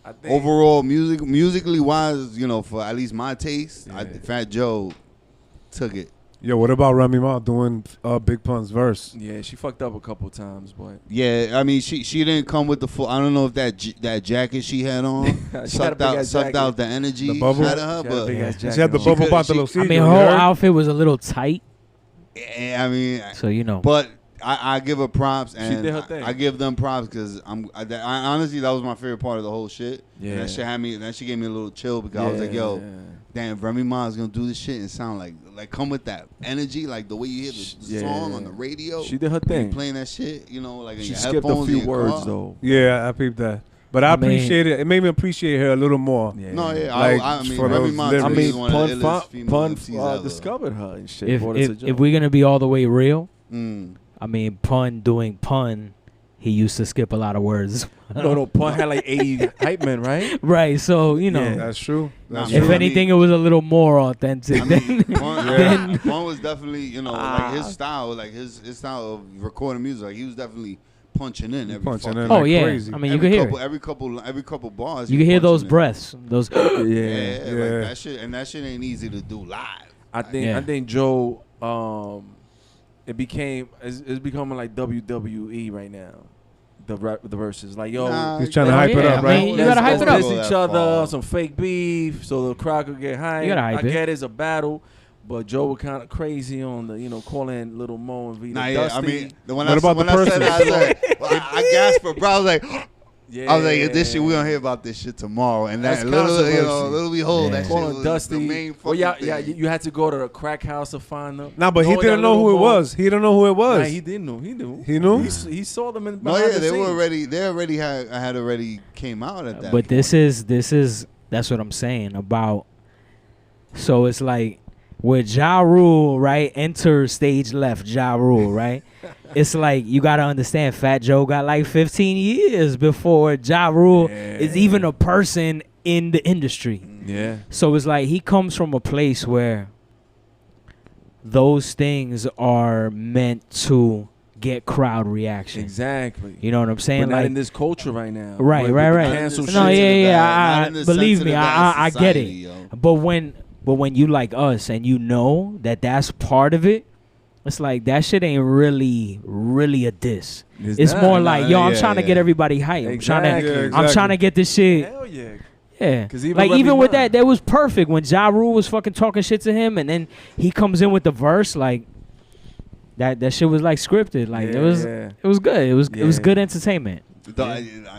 I think overall, musically wise, you know, for at least my taste, Fat Joe took it. Yo, what about Remy Ma doing Big Pun's verse? Yeah, she fucked up a couple times, but Yeah, I mean, she didn't come with the full. I don't know if that jacket she had on sucked out the energy The bubble? out of her, She had the bubble pantaloncillo. I mean, her whole outfit was a little tight. I mean, so you know. But I give her props, and she did her thing. I give them props because I honestly that was my favorite part of the whole shit. Yeah, and that shit gave me a little chill because I was like, yo, damn, Remy Ma is gonna do this shit and sound like come with that energy, like the way you hear the song on the radio. She did her thing. Playing that shit, you know, like in she your skipped headphones, a few in your words car. though. Yeah, I peeped that. But I appreciate it. It made me appreciate her a little more. Yeah. No, yeah, Like, I mean, for Remy those Ma lyrics. I is mean, one of the illest female Pun MCs ever. discovered her and shit. If we're gonna be all the way real, Mm. I mean, Pun doing Pun, he used to skip a lot of words. no, Pun had like 80 hype men, right? Right, so you know, That's true. That's Nah, if true. anything, it was a little more authentic. I mean, than Pun was definitely, you know, like his style, like his style of recording music. Like he was definitely punching in every Punching fucking. in oh like yeah, crazy. I mean, you can hear it. every couple bars. You he can hear punching those in. breaths. Those. Yeah, Yeah. like that shit, and that shit ain't easy to do live. I think Joe, it's becoming like WWE right now. The verses, like yo, He's trying to hype it up, I right? mean, you gotta hype it let's up. diss each other, some fake beef, so the crowd could get hyped. You gotta hype I it. get it's a battle, but Joe was kind of crazy on the, calling Little Mo and Vito Nah, yeah, Dusty. I mean, when What about when the I said person? that, I was like, well, I gasped, bro. I was like, yeah, I was like, this shit, we gonna hear about this shit tomorrow, and That's that little controversy. behold, Yeah. that shit Calling was Dusty. the main fucking Well, yeah, thing. you had to go to the crack house to find them. Nah, but he Knowing didn't that know who Lil it Mo- was. He didn't know who it was. Nah, he didn't know. He knew. He knew? He saw them in. No, behind yeah, the they scenes. had already came out at that. But point. this is that's what I'm saying about. So it's like where Ja Rule, right, enter stage left, Ja Rule, right? It's like you gotta understand, Fat Joe got like 15 years before Ja Rule is even a person in the industry. Yeah. So it's like he comes from a place where those things are meant to get crowd reaction. Exactly. You know what I'm saying? But not Like in this culture right now. Right, With right, the right. cancel No, shit. yeah. Not in the Believe me, sensitive ass I get it. society, yo. But when you like us and you know that that's part of it, it's like that shit ain't really a diss. It's not. more No, like, yo, I'm yeah, trying to yeah. get everybody hyped. Exactly. I'm trying to get this shit. Hell yeah. Yeah. 'Cause even Like Remy even with Ma- that was perfect when Ja Rule was fucking talking shit to him and then he comes in with the verse like that shit was like scripted. Like it was good. It was Yeah. good entertainment.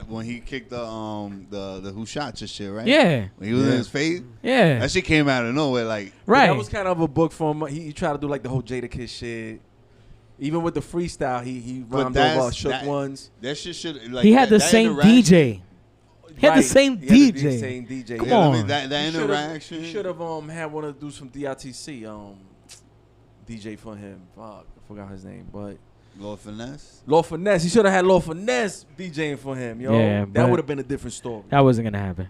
When he kicked the who shot your shit, right? Yeah. When he was in his face, Yeah. that shit came out of nowhere. Like, Right. That was kind of a book for him. He tried to do like the whole Jada Kiss shit. Even with the freestyle, he But rhymed that's- over Shook that- Ones. that shit should like. He had the that same interaction- DJ. He had the same He had the DJ. same DJ. Come Yeah, I mean, on. that He should've- interaction. He should have had one of the dudes from DITC DJ for him. Fuck, I forgot his name, but Lord Finesse. Lord Finesse. He should have had Lord Finesse DJing for him, yo. Yeah, that but- would have been a different story. That wasn't gonna happen.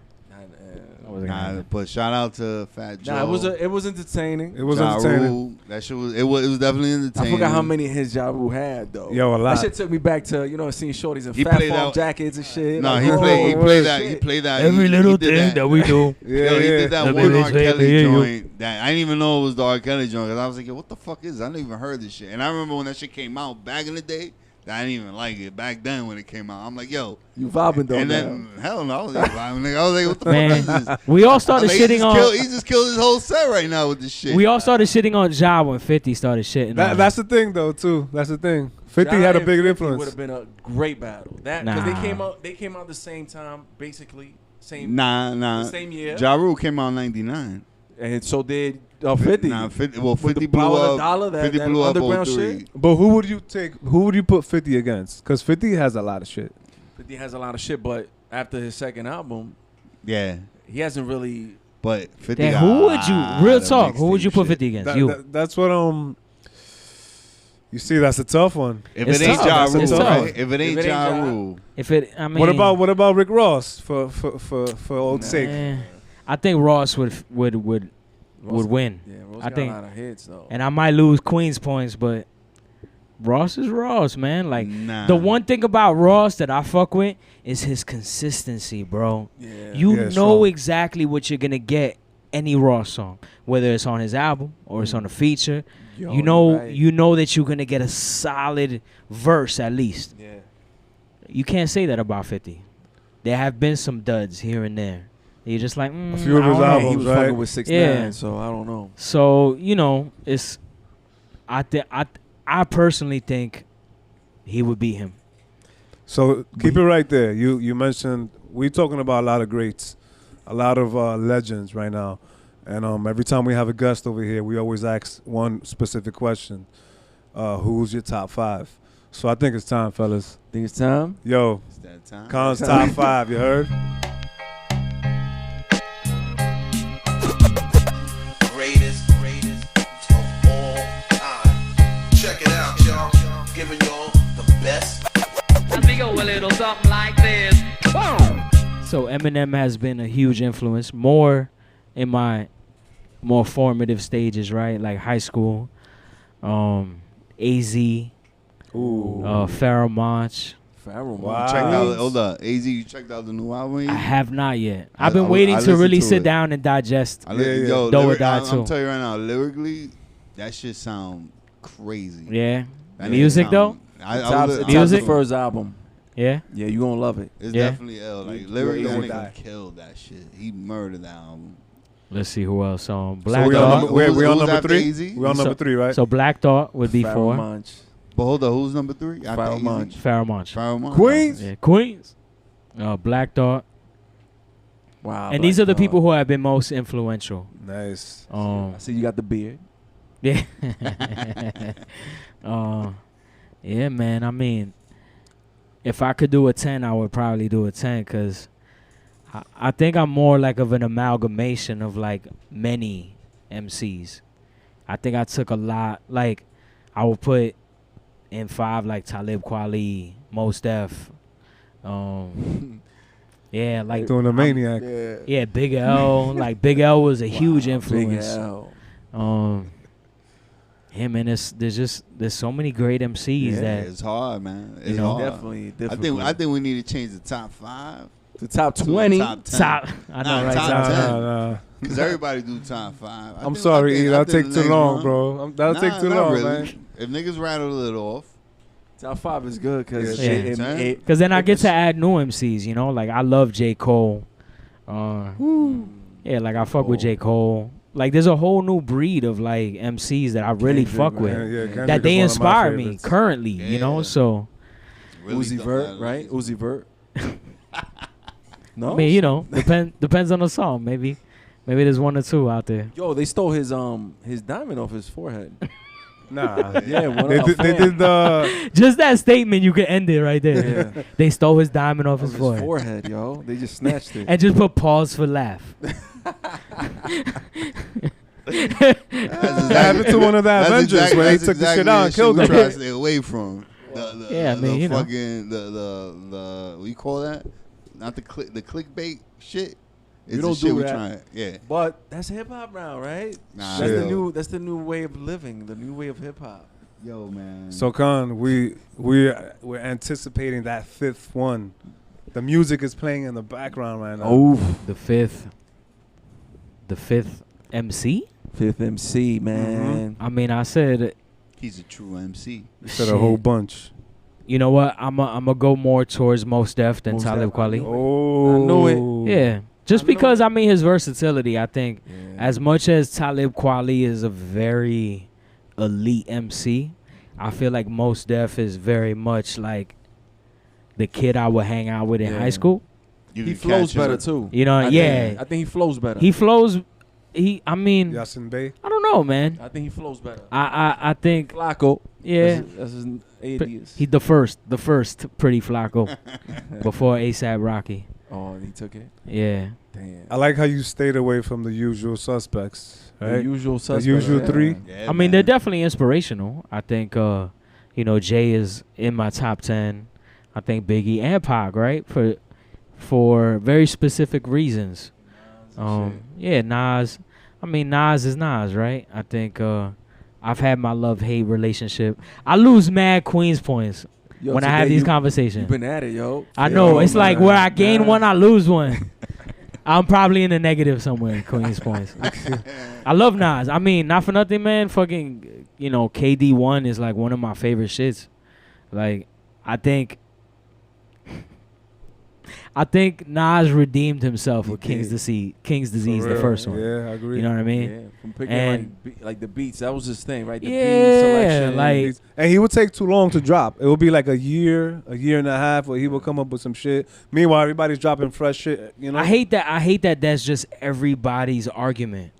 That wasn't gonna Nah, happen. but shout out to Fat Joe. Nah, it was entertaining. It was Ja entertaining. Rule. That shit was it was definitely I entertaining. forgot how many hits Ja Rule had though. Yo, a lot. That shit took me back to seeing shorties in He fat played farm out- jackets and shit. No, Like, he oh, played that. He shit. played that. Every he little did thing that we do. Yeah, Yo, he did that The one baby's R. way Kelly to you. joint that I didn't even know it was the R. Kelly joint because I was like, yo, what the fuck is this? I never even heard this shit. And I remember when that shit came out back in the day, that I didn't even like it back then when it came out. I'm like, yo. You vibing though And now. then, hell no, I was like, vibing. I was like, what the Man, fuck is this? we all started Like, he shitting just killed his whole set right now with this shit. We all started shitting on Ja when 50 started shitting. on him. That's the thing, though, too. That's the thing. 50 Ja had a and big 50 influence. Would have been a great battle. That because Nah. they came out the same time, basically same. Nah. The same year. Ja Rule came out in 99. And so did 50. Nah, 50. Well, With 50 the blew power of the up. dollar, that 50 blew up underground 03. shit. But who would you put 50 against? Because 50 has a lot of shit. 50 has a lot of shit, but after his second album, Yeah, he hasn't really. but 50. Then got who a would you, lot real of talk, who would you mixtape put shit. 50 against? That's what you see, that's a tough one. If It's it ain't tough. Ja It's Rule, tough. right? If it ain't If it Ja ain't Ja- Rule, If it, I mean, What about Rick Ross for old sake? eh, I think Ross would win. Yeah, Rose I got think- a lot of hits though. And I might lose Queen's points, but Ross is Ross, man. Like nah. the one thing about Ross that I fuck with is his consistency, bro. Yeah. You Yeah, know strong. exactly what you're gonna get any Ross song, whether it's on his album or it's on a feature. Yo, you know, right. you know that you're gonna get a solid verse at least. Yeah. You can't say that about 50. There have been some duds here and there. You're just like, A few of I his don't know. albums, He was right? fucking with 6ix9ine, Yeah. so I don't know. So you know, it's. I personally think he would beat him. So keep it right there. You mentioned we talking about a lot of greats, a lot of legends right now, and every time we have a guest over here, we always ask one specific question: who's your top 5? So I think it's time, fellas. Think it's time? Yo, It's that time. Kon's top 5. You heard? Greatest of all time. Check it out, y'all. Giving y'all the best. Let me go a little something like this. So Eminem has been a huge influence, more in my more formative stages, right? Like high school, AZ, Pharoah Monch. Pharoah Wow. Monch. Checked out. Hold up, AZ. You checked out the new album? I have not yet. I- I've been I- waiting I to really listened to sit it. down and digest. Yo, Doe or lyric, Die I'm too. telling you right now, lyrically, that shit sound crazy. Yeah. That Music nigga though? sound- It I tops was- it I tops was- the first album. Yeah. Yeah, you gonna love it. It's Yeah. definitely ill. Like You- lyrically, you that would nigga die. killed that shit. He murdered that album. Let's see who else. So Black we on Thought. number, we on Who's number after 3. AZ? We on number 3, right? So Black Thought would be Pharoah 4. Monch. But hold on, who's number 3? After Pharoah AZ? Monch. Pharoah Monch. Pharoah Monch. Queens. Yeah. Queens. Black Thought. Wow. And these are the Black people Thought. who have been most influential. Nice. I see you got the beard. Yeah. Yeah, man. I mean, if I could do a 10, I would probably do a 10 because I think I'm more like of an amalgamation of like many MCs. I think I took a lot. Like, I would put in 5 like Talib Kweli, Mos Def. Yeah, like Doing a maniac. yeah, Big L. Like Big L was a huge Big influence. L. Yeah, man, there's so many great MCs Yeah, that It's hard, man. It's You know? hard. Definitely. I think we need to change the top 5 the top to 20. the top 10. top. I know, Nah, right? top Top 10. Nah. Because everybody do top 5. I'm sorry, E. That'll take too long, bro. That'll take too long, man. If niggas rattle it off, Top 5 is good because Yeah. Because then I get to add new MCs, you know? Like, I love J. Cole. Yeah, like, I fuck with J. Cole. Like, there's a whole new breed of, like, MCs that I really Kendrick, fuck man. with. Yeah, Kendrick That they is one of my inspire me favorites. currently, you know? Yeah. So, really Uzi stuff Vert, that right? is- Uzi Vert. No? I mean, you know, depends on the song. Maybe there's 1 or 2 out there. Yo, they stole his diamond off his forehead. Nah. Yeah, one They of our did fans. the. Just that statement, you can end it right there. Yeah. They stole his diamond off Of his forehead. forehead, yo. They just snatched it. And just put pause for laugh. That happened to one of the Avengers where they took the shit out and killed We him. try to stay away from. Yeah, I mean, you know. fucking the what you call that? Not the clickbait shit. It's We the don't shit do we that. trying. Yeah. But that's hip hop now, right? Nah, That's Yeah. that's the new way of living, the new way of hip hop. Yo, man. So Kon, we're anticipating that 5th one. The music is playing in the background right now. The fifth MC? 5th MC, man. I mean, I said, he's a true MC. You said a whole bunch. you know what? I'm a go more towards Mos Def than Mos Talib Def, I Kweli. know Oh, I knew it. Yeah. Just I know because, it. I mean, his versatility, I think, Yeah. as much as Talib Kweli is a very elite MC, I feel like Mos Def is very much like the kid I would hang out with in Yeah. high school. You He can flows catch him. better too. You know, I yeah. think he flows better. He flows. I mean, Yasin Bey. I don't know, man. I think he flows better. I think, Flacco. yeah. That's his alias. He the first Pretty Flacco before ASAP Rocky. Oh, he took it. Yeah. Damn. I like how you stayed away from the usual suspects. The Right? usual suspects. usual yeah. 3. Yeah, I mean, they're man. definitely inspirational. I think, you know, Jay is in my top 10. I think Biggie and Pac, right? For very specific reasons. Yeah, Nas. I mean, Nas is Nas, right? I think I've had my love-hate relationship. I lose mad Queens points Yo, when I today have these You've conversations. been at it, yo. I know. Yo, It's like man. where I gain Nah. one, I lose one. I'm probably in the negative somewhere. Queen's Points. I love Nas. I mean, not for nothing, man. Fucking, KD1 is like one of my favorite shits. Like, I think Nas redeemed himself with King's Disease, the first one. Yeah, I agree. You know what I mean? Yeah, from picking And- like the beats, that was his thing, right? The beat Yeah, selection. like- And he would take too long to drop. It would be like a year and a half where he would come up with some shit. Meanwhile, everybody's dropping fresh shit, I hate that that's just everybody's argument.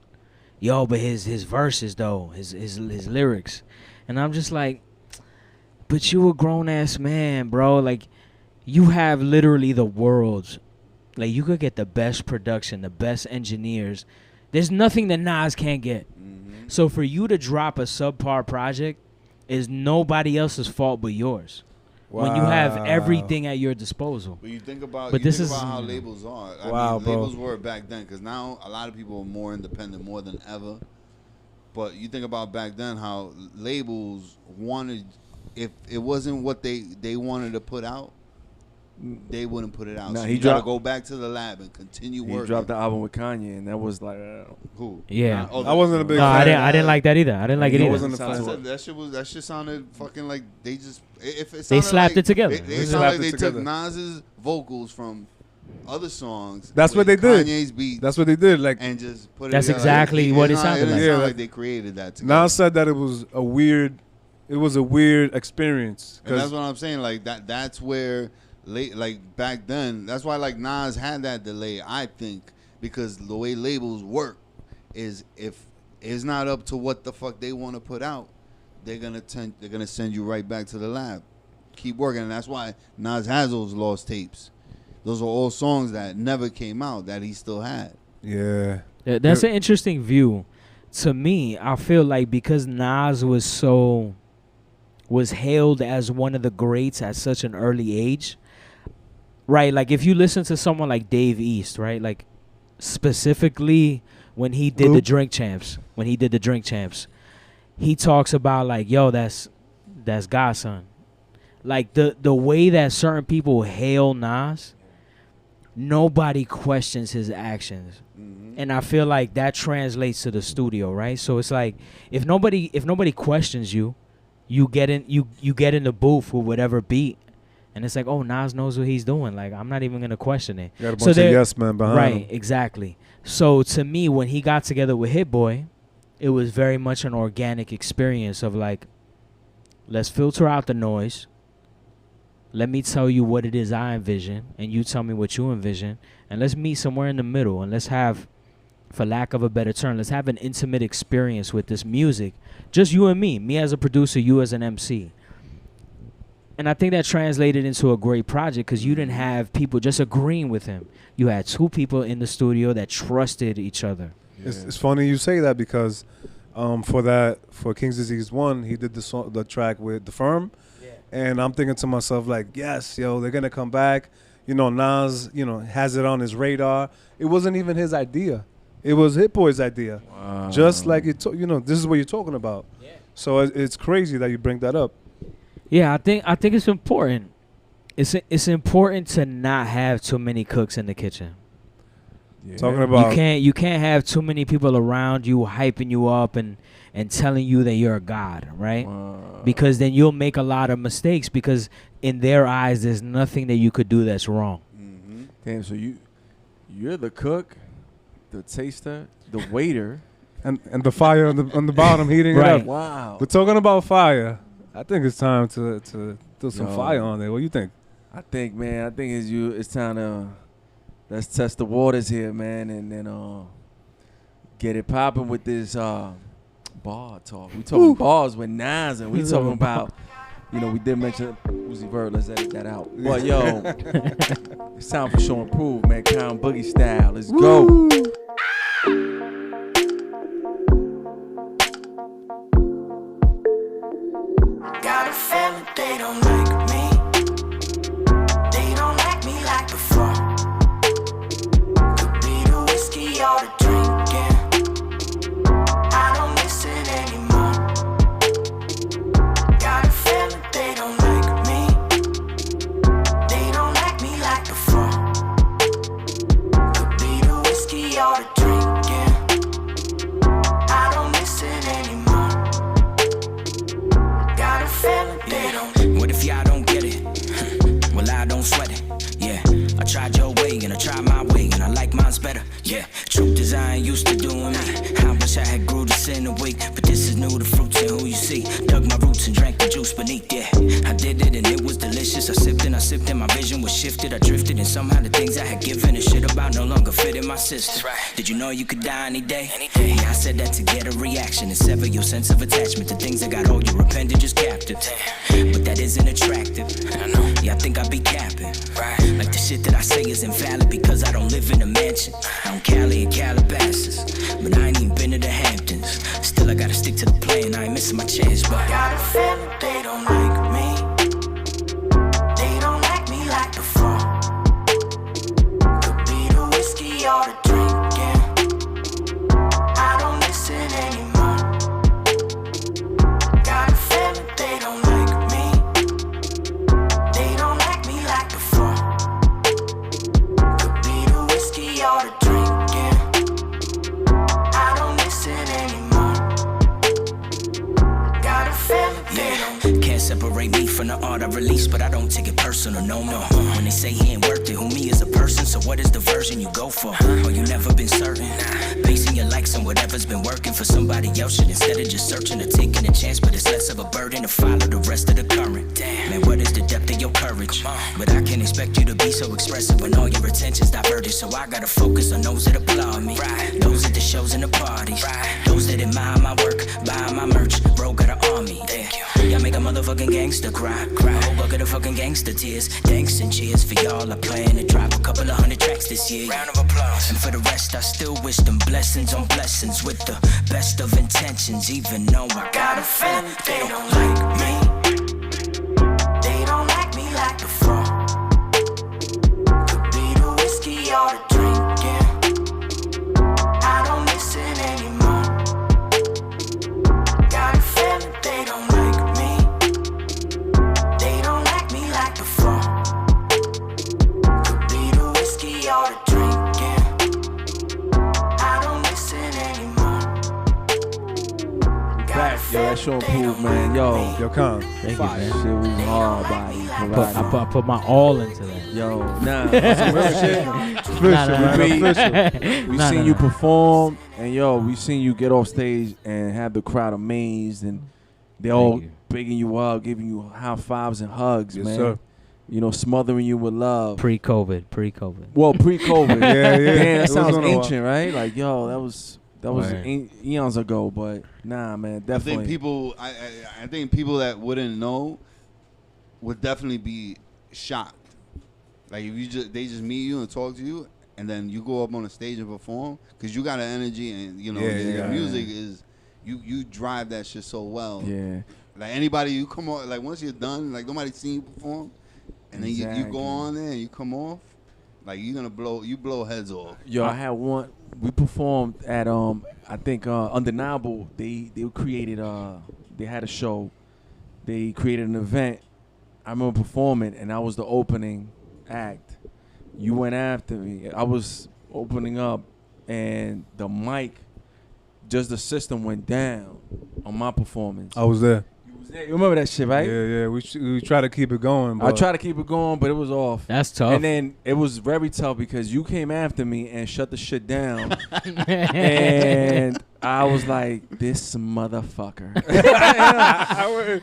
Yo, but his verses though, his lyrics. And I'm just like, but you a grown ass man, bro. Like, you have literally the world's, like, you could get the best production, the best engineers. There's nothing that Nas can't get. Mm-hmm. So for you to drop a subpar project is nobody else's fault but yours. When you have Wow. everything at your disposal. But you think about, But this is- how labels are. I Wow, mean, bro. labels were back then, because now a lot of people are more independent, more than ever. But you think about back then how labels wanted, if it wasn't what they wanted to put out, they wouldn't put it out. Nah, so he you gotta dropped- go back to the lab and continue He working. dropped the album with Kanye, and that was like, Who? Yeah. Oh, I wasn't a big No, fan. I didn't like that either. I didn't like it I either. wasn't a Sounds fan. like- That shit sounded fucking like they just if it They sounded slapped like, it together. They They sounded slapped like they it took together. Nas's vocals from other songs. That's what with they did. Kanye's beats. That's what they did. Like, and just put it. That's together. exactly what it not- sounded didn't like. sound Yeah, like they created that. Together. Nas said that it was a weird experience. And that's 'Cause what I'm saying. Like that's where like back then. That's why like Nas had that delay. I think because the way labels work is if it's not up to what the fuck they want to put out, they're gonna send you right back to the lab. Keep working, and that's why Nas has those lost tapes. Those are all songs that never came out that he still had. yeah. Yeah, that's an interesting view. To me, I feel like because Nas was hailed as one of the greats at such an early age, right? Like if you listen to someone like Dave East, right? Like specifically when he did the Drink Champs, he talks about like, yo, that's Godson. Like the way that certain people hail Nas, nobody questions his actions. And I feel like that translates to the studio, right? So it's like if nobody questions you, you get in the booth with whatever beat, and it's like, oh, Nas knows what he's doing. Like I'm not even gonna question it. Got a So bunch of there- yes men behind Right, him. exactly. So to me, when he got together with Hit Boy, it was very much an organic experience of like, let's filter out the noise. Let me tell you what it is I envision, and you tell me what you envision, and let's meet somewhere in the middle, and let's have, for lack of a better term, let's have an intimate experience with this music. Just you and me as a producer, you as an MC. And I think that translated into a great project because you didn't have people just agreeing with him. You had two people in the studio that trusted each other. It's funny you say that because for King's Disease 1, he did the track with The Firm. And I'm thinking to myself, like, yes, yo, they're going to come back. Nas, has it on his radar. It wasn't even his idea. It was Hit Boy's idea. wow. Just like, this is what you're talking about. Yeah. So it's crazy that you bring that up. Yeah, I think it's important. It's important to not have too many cooks in the kitchen. Yeah. Talking about You can't have too many people around you hyping you up and telling you that you're a god, right? Wow. Because then you'll make a lot of mistakes because in their eyes there's nothing that you could do that's wrong. Mm-hmm. Damn, so you're the cook, the taster, the waiter. and the fire on the bottom heating Right. it up. Wow. We're talking about fire. I think it's time to throw some Yo. fire on there. What do you think? I think it's time to let's test the waters here, man, and then get it popping with this bar talk. We talking bars with Nas, and we talking about, we did mention Uzi Vert. Let's edit that out. But yo, it's time for show and prove, man. Kon Boogie style. Let's go. Got a feeling they don't like me. They don't like me like before. Could be the whiskey or the drinking. I don't miss it anymore. Got a feeling they don't like me. They don't like me like before. Could be the I wish I had grew this in a week, but this is new to fruits and who you see. Dug my roots and drank the juice beneath, yeah. I did it and it was delicious. I sipped and my vision was shifted. I drifted and somehow the things I had given a shit about no longer fit in my system. Did you know you could die any day? Yeah, I said that to get a reaction and sever your sense of attachment to things that got hold your appendage is captive. But that isn't attractive. I know. Yeah, I think I be capping. Like the shit that I say is invalid because I don't live in a mansion. I'm Cali and Calabasas, but I ain't even been to the Hamptons. Still, I gotta stick to the plan. I ain't missing my chance, but I got a feeling they don't like me. They don't like me like before. Could be the whiskey or the drinking. I don't miss it anymore. Got a feeling they don't like me. They don't like me like before. Could be the whiskey or the drinking. I don't miss it anymore. Got a feeling they don't. Can't separate me from the art I release, but I don't take it personal, no. When they say he ain't worth it, who me as a person, so what is the version you go for? Or you never been certain? Basing your likes on whatever's been working for somebody else shit instead of just searching or taking a chance, but it's less of a burden to follow the rest of the current. Damn, man, what is the depth of your courage? But I can't expect you to be so expressive when all your attention's diverted, so I gotta focus on those that applaud me. Those at the shows and the parties. Those that admire my work, buy my merch, bro got an army. Y'all make a motherfucking gangster cry. A whole bucket of fucking gangster tears. Thanks and cheers for y'all. I plan to drop a couple of 100 tracks this year. Round of applause. And for the rest, I still wish them blessings on blessings with the best of intentions. Even though I got a feeling they don't like me. They don't like me like before. Could be the whiskey or the drinking. I don't miss it anymore. Got a feeling they don't like me. They don't like me like before. Could be the whiskey or the drinking. I don't miss it anymore. Back, yo, that show improved, man. Yo, Kon. Thank you, fire man. shit was hard body. I put my all into that. Yo, nah, some real shit. We Nah, seen nah, you nah. perform, and yo, we seen you get off stage and have the crowd amazed, and they all you. bigging you up, giving you high fives and hugs, Yes, man. sir. You know, smothering you with love. Pre-COVID. Well, pre-COVID. Yeah. Damn, It that was sounds on a while. ancient, right? Like, yo, that was Word. eons ago, but nah, man, I definitely. think people, I think people that wouldn't know would definitely be shocked. Like if they just meet you and talk to you, and then you go up on the stage and perform, because you got an energy, and you know your music is you drive that shit so well. Yeah. Like anybody, you come on, like once you're done, like nobody's seen you perform, and then you go on there and you come off, like you're gonna blow heads off. Yo, I had one. We performed at I think Undeniable. They created they had a show. They created an event. I remember performing, and I was the opening act. You went after me. I was opening up, and the mic, just the system went down on my performance. I was there. You remember that shit, right? Yeah. We try to keep it going. I But tried to keep it going, but it was off. That's tough. And then it was very tough because you came after me and shut the shit down. And I was like, this motherfucker.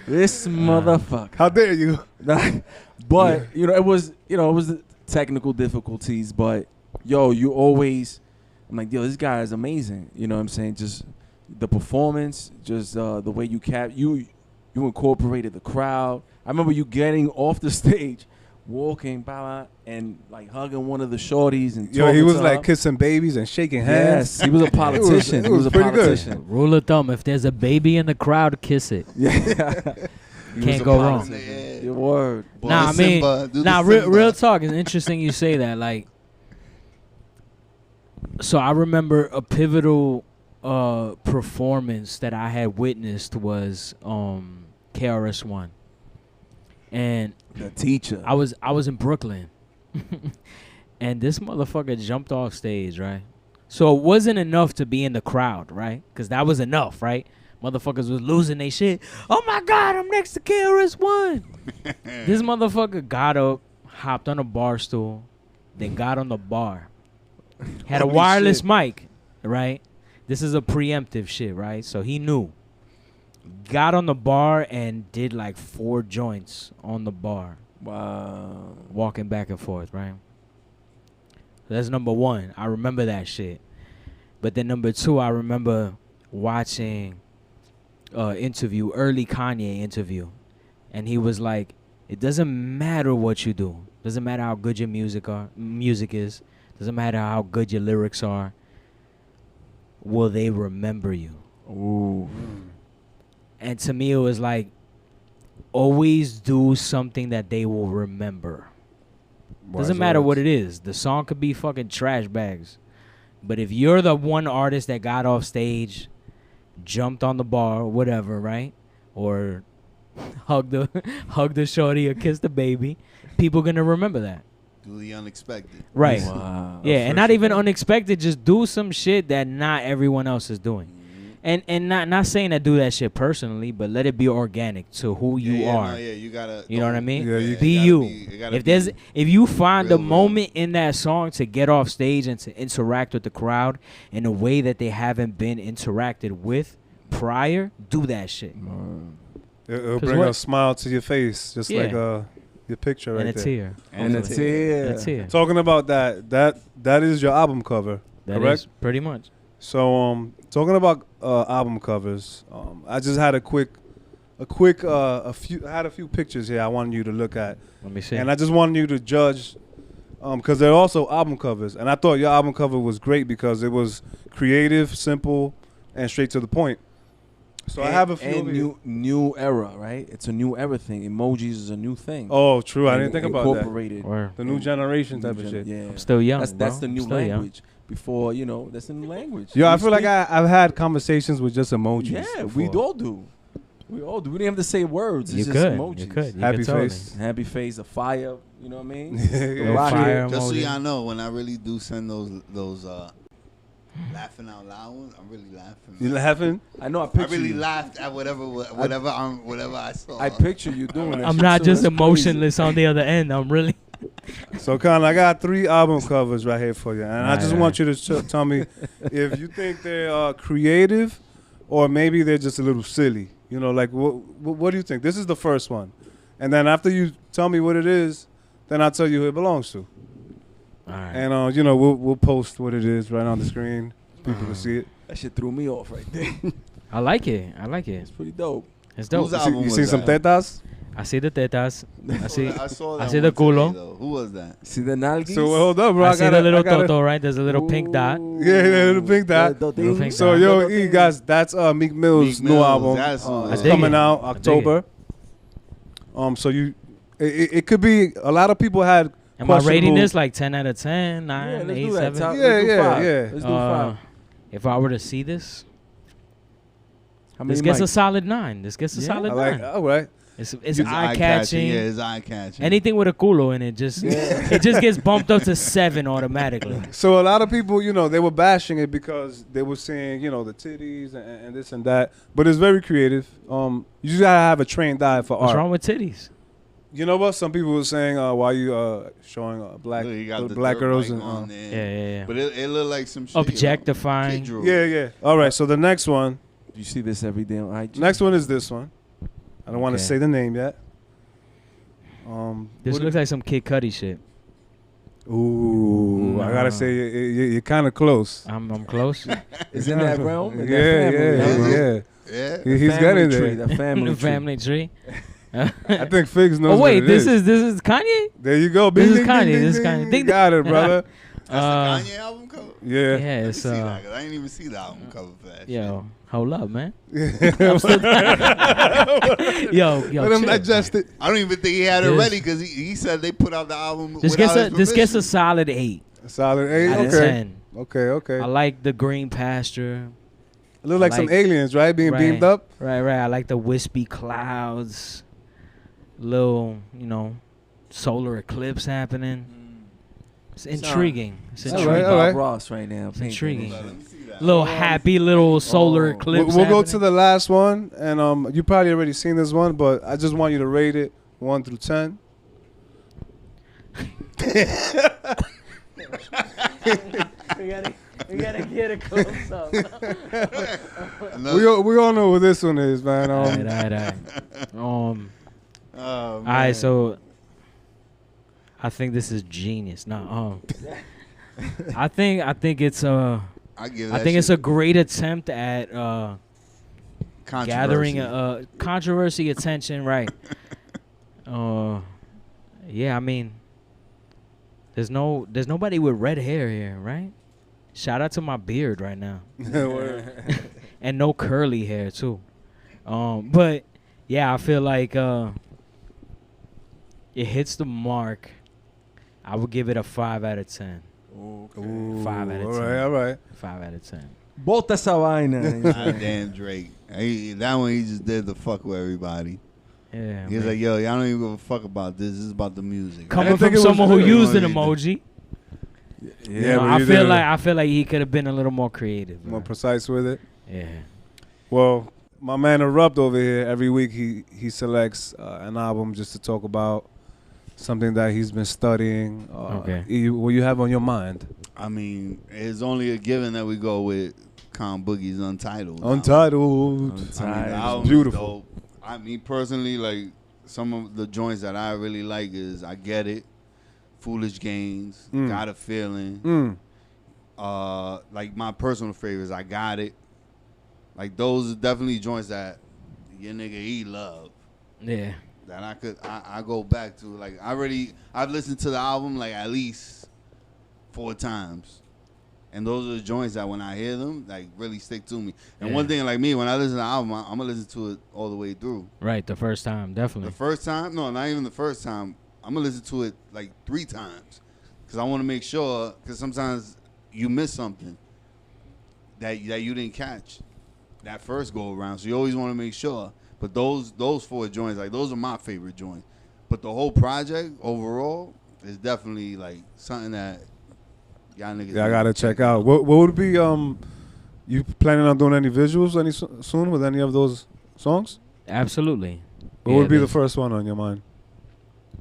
This motherfucker. How dare you? But, it was the technical difficulties. But, yo, you always, I'm like, yo, this guy is amazing. You know what I'm saying? Just the performance, just the way you incorporated the crowd. I remember you getting off the stage, walking by and like hugging one of the shorties and Yo, he was to like her. kissing babies and shaking hands. Yes, he was a politician. It was he was a pretty good. politician. Rule of thumb: if there's a baby in the crowd, kiss it. Yeah, Can't go wrong. your word. Boy, Nah, I mean, Simba, do the nah. Simba. Real talk. It's interesting you say that. Like, so I remember a pivotal performance that I had witnessed was KRS-One, and The teacher. I was in Brooklyn, and this motherfucker jumped off stage, right? So it wasn't enough to be in the crowd, right? Because that was enough, right? Motherfuckers was losing their shit. Oh my God, I'm next to KRS-One. This motherfucker got up, hopped on a bar stool, then got on the bar. Had a Holy wireless shit. mic, right? this is a preemptive shit, right? So he knew. Got on the bar and did like 4 joints on the bar. Wow. Walking back and forth, right? That's number 1. I remember that shit. But then number 2, I remember watching interview, early Kanye interview. And he was like, it doesn't matter what you do. Doesn't matter how good your music is. Doesn't matter how good your lyrics are. Will they remember you? Ooh. And to me, it was like, always do something that they will remember. Doesn't matter what it is. The song could be fucking trash bags. But if you're the one artist that got off stage, jumped on the bar, whatever, right? Or hugged the shorty or kissed the baby, people gonna remember that. Do the unexpected. Right. Wow. Yeah, and not even unexpected, just do some shit that not everyone else is doing. And not saying that do that shit personally, but let it be organic to who you are. No, you gotta. You know what I mean? Yeah, Be you. If you find the moment in that song to get off stage and to interact with the crowd in a way that they haven't been interacted with prior, do that shit. It'll bring a smile to your face, just like your picture right and a there. tear. And a tear. And a tear. Talking about that is your album cover, That correct? is pretty much. So talking about album covers, I just had a few pictures here I wanted you to look at. Let me see. And I just wanted you to judge, because they're also album covers. And I thought your album cover was great because it was creative, simple, and straight to the point. So I have a few. And new era, right? It's a new era thing. Emojis is a new thing. Oh, true. I didn't think about that. Incorporated. The new generation type of shit. Yeah. I'm still young. That's the new Still young. language. Before, that's the new language. Yo, I feel like I've had conversations with just emojis. Yeah, before. we all do. We all do. We didn't have to say words. It's You just could. emojis. You could. You Happy could totally. face. Happy face, a fire. You know what I mean? Yeah. Fire Just so emoji. y'all know, when I really do send those laughing out loud ones, I'm really laughing. You laughing? I know. I I picture really you. laughed at whatever I saw. I picture you doing that. I'm shit not too. just That's emotionless on the other end. I'm really. So, Kon, I got 3 album covers right here for you, and I just want you to tell me if you think they're creative, or maybe they're just a little silly. Like what do you think? This is the first one, and then after you tell me what it is, then I'll tell you who it belongs to. All right. And we'll post what it is right on the screen. People can see it. That shit threw me off right there. I like it. It's pretty dope. It's dope. Whose album You was seen some that? tetas? I see the tetas. I see. I saw I that see the one culo. today, though. Who was that? See the nalgis? So hold up, bro. I see the little toto, right? There's a little pink dot. Yeah, the pink dot. Little pink So dot. yo, guys, that's Meek Mill's Meek new Mills, album. that's It's I dig coming it. out I dig October. So it could be a lot of people had. Am I rating questionable- this like 10 out of 10, 9, Yeah, let's 8, do that. 7? Top- Yeah, let's do yeah, 5. yeah. Let's do 5. If I were to see this, How many this gets a mics? solid 9. This gets a Yeah, solid I like. 9. All right. It's It's eye-catching. Yeah, it's eye-catching. Anything with a culo in it it just gets bumped up to 7 automatically. So a lot of people, they were bashing it because they were saying, the titties and this and that. But it's very creative. You just gotta have a trained eye for What's art. wrong with titties? You know what? Some people were saying, why you showing black Look, you got the black dirt girls bike and on there. Yeah. But it looked like some shit. Objectifying. Kid drew. yeah. All right. So the next one. You see this every day on IG? Next one is this one. I don't want to Okay. say the name yet. This looks like some Kid Cudi shit. Ooh, I gotta Nah. say you're kind of close. I'm close. Is in that realm? In that Yeah, family, yeah. Yeah. He's Family getting tree, there. The family The tree. family tree. I think Figs knows. Oh what wait, it this is Kanye? There you go. This Bing, is ding, Kanye, ding, this is ding, Kanye. ding. Ding, Got it, brother. That's the Kanye album cover? Yeah. Yeah, Let me it's see that, 'cause I didn't even see the album cover for that. yo, hold up, man. yo, Let him chill. digest it. I don't even think he had it This- ready because he said they put out the album This without his gets a permission. solid 8 Solid 8. out of Okay. 10. Okay. I like the green pasture. It look like some like- aliens, right? Being Right. beamed up. Right. I like the wispy clouds. Little, solar eclipse happening. It's intriguing. It's Sound intriguing. like all Bob right. Ross right now. It's painting. intriguing. Let me see that. Little happy little solar eclipse. We'll go happening. to the last one, and you probably already seen this one, but I just want you to rate it 1 through 10. We gotta get a close up. We all know what this one is, man. All right. Oh, All right, so I think this is genius. I think it's it's a great attempt at gathering controversy attention, right? Yeah, I mean, there's nobody with red hair here, right? Shout out to my beard right now. And no curly hair too. But yeah, I feel like it hits the mark. I would give it a 5 out of 10. Okay. 5 out of 10. All right. 5 out of 10. Bota essa vaina. Damn Drake. That one he just did the fuck with everybody. Yeah. He was like, yo, y'all don't even give a fuck about this. This is about the music. Coming from someone who used an emoji. Yeah, I feel like he could have been a little more creative. More precise with it. Yeah. Well, my man Erupt over here, every week he selects an album just to talk about something that he's been studying. Okay. What you have on your mind? I mean, it's only a given that we go with Kon Boogie's Untitled. Untitled. I mean, the album is Beautiful. dope. I mean, personally, like, some of the joints that I really like is I Get It, Foolish Games, Got a Feeling. Like, my personal favorites, I Got It. Like, those are definitely joints that your nigga he love. Yeah. That I go back to. Like, I've listened to the album, like, at least 4 times. And those are the joints that when I hear them, like, really stick to me. And one thing, like me, when I listen to the album, I'm going to listen to it all the way through. Right, the first time, definitely. The first time? No, not even the first time. I'm going to listen to it, like, 3 times. Because I want to make sure, because sometimes you miss something that you didn't catch that first go around. So you always want to make sure. But those 4 joints, like, those are my favorite joints. But the whole project overall is definitely, like, something that y'all niggas. Yeah, I gotta check out. What would be you planning on doing any visuals soon with any of those songs? Absolutely. What would be the first one on your mind?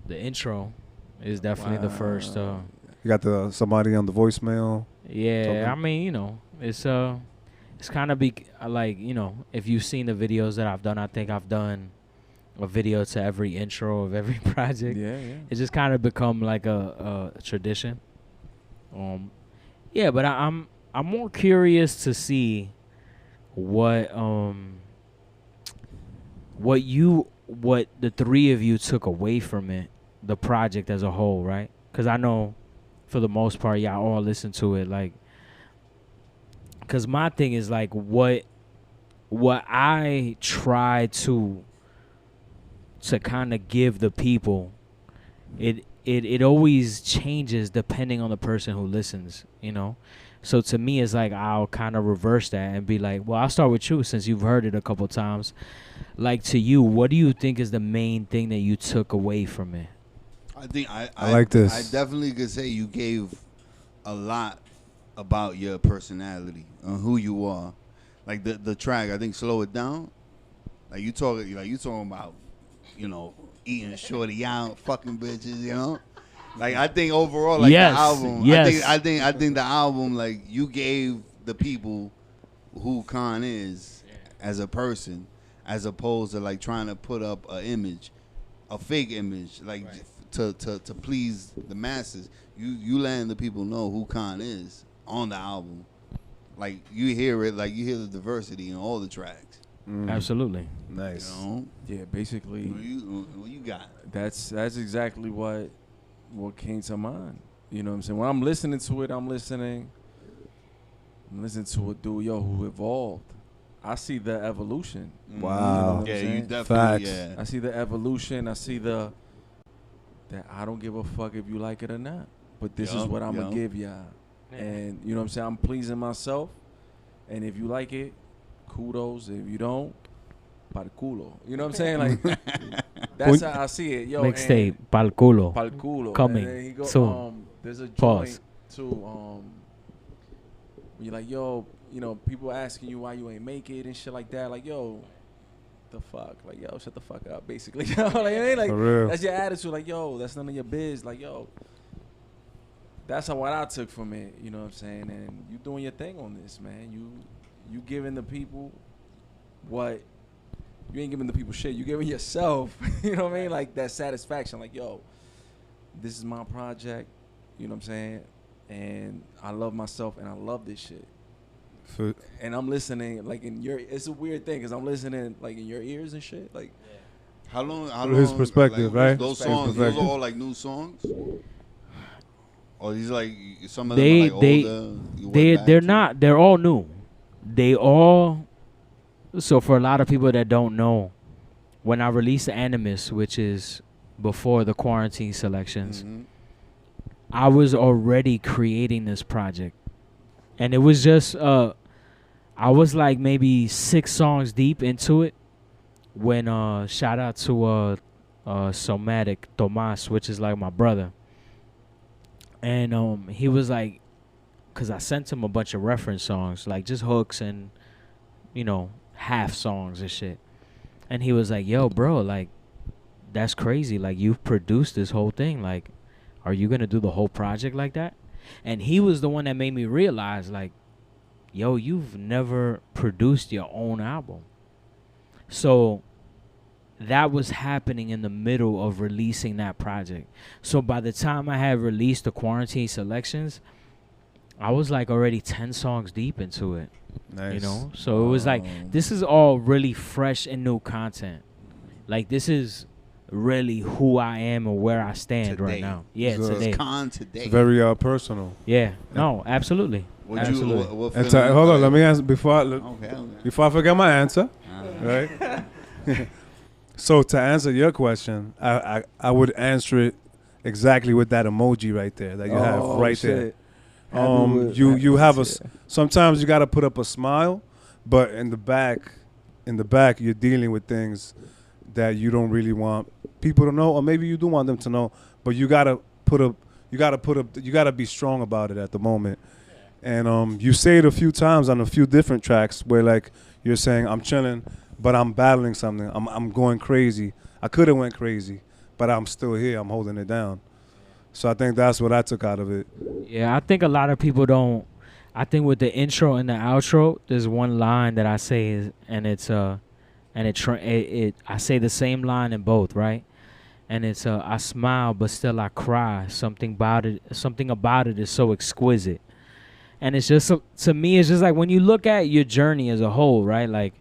The intro is definitely the first. You got somebody on the voicemail. Yeah, talking? I mean, you know, it's kind of like, you know, if you've seen the videos that I've done, I think I've done a video to every intro of every project. Yeah. It's just kind of become like a tradition. Yeah, but I'm more curious to see what the 3 of you took away from it, the project as a whole, right? Because I know for the most part y'all all listen to it, like, because my thing is like what I try to kind of give the people, it always changes depending on the person who listens, you know? So to me, it's like I'll kind of reverse that and be like, well, I'll start with you since you've heard it a couple times. Like, to you, what do you think is the main thing that you took away from it? I think I like this. I definitely could say you gave a lot about your personality and who you are. Like the track, I think Slow It Down. Like you talking about, you know, eating shorty out, fucking bitches, you know. Like I think overall, like the album, I think the album, like you gave the people who Kon is as a person, as opposed to like trying to put up an image, a fake image, like to please the masses. You letting the people know who Kon is on the album. Like you hear it, like you hear the diversity in all the tracks. Absolutely. Nice. You know? Yeah, basically. What you got? That's exactly what came to mind. You know what I'm saying? When I'm listening to it, I'm listening to a dude, who evolved. I see the evolution. Wow. You know what I'm Yeah, saying? you definitely. Facts. Yeah. I see the evolution. I see that I don't give a fuck if you like it or not. But this is what I'm going to give y'all. And you know what I'm saying? I'm pleasing myself. And if you like it, kudos. If you don't, pa'l culo. You know what I'm saying? Like, that's how I see it. Yo, Mixtape, pa'l culo. Pa'l culo. Coming And then he soon. There's a Pause. joint, too. You're like, yo, you know, people asking you why you ain't make it and shit like that. Like, yo, the fuck? Like, yo, shut the fuck up, basically. Like, it ain't like, For real. that's your attitude. Like, yo, that's none of your biz. Like, yo, that's what I took from it. You know what I'm saying? And you doing your thing on this, man. You giving the people what you ain't giving the people shit. You giving yourself. You know what I mean? Like that satisfaction. Like, yo, this is my project. You know what I'm saying? And I love myself and I love this shit. And I'm listening like in your. It's a weird thing because I'm listening like in your ears and shit. Like, how long? His perspective, like, right? Those songs, those are all like new songs. Or these like some of They them are like older. they're not. They're all new. They all. So for a lot of people that don't know, when I released Animus, which is before the quarantine selections, I was already creating this project, and it was just I was like maybe 6 songs deep into it when shout out to Somatic Tomas, which is like my brother, and he was like, because I sent him a bunch of reference songs, like just hooks and half songs and shit, and he was like, yo bro, like that's crazy, like you've produced this whole thing, like are you gonna do the whole project like that? And he was the one that made me realize, like, yo, you've never produced your own album. So that was happening in the middle of releasing that project. So by the time I had released the quarantine selections, I was like already 10 songs deep into it. Nice. So it was like, this is all really fresh and new content. Like this is really who I am and where I stand Today. right now. Yeah, So today. It's Kon today. It's very personal. Yeah. No, absolutely. And What hold on, let me answer before I Okay. before I forget my answer. Right. So to answer your question, I would answer it exactly with that emoji right there that you have right shit. there. You have sometimes you got to put up a smile, but in the back you're dealing with things that you don't really want people to know, or maybe you do want them to know, but you gotta be strong about it at the moment. And you say it a few times on a few different tracks where like you're saying I'm chilling, but I'm battling something. I'm going crazy. I could have went crazy, but I'm still here. I'm holding it down. So I think that's what I took out of it. Yeah, I think a lot of people don't. I think with the intro and the outro, there's one line that I say, I say the same line in both, right? And it's I smile but still I cry. Something about it is so exquisite. And it's just, to me, it's just like when you look at your journey as a whole, right? Like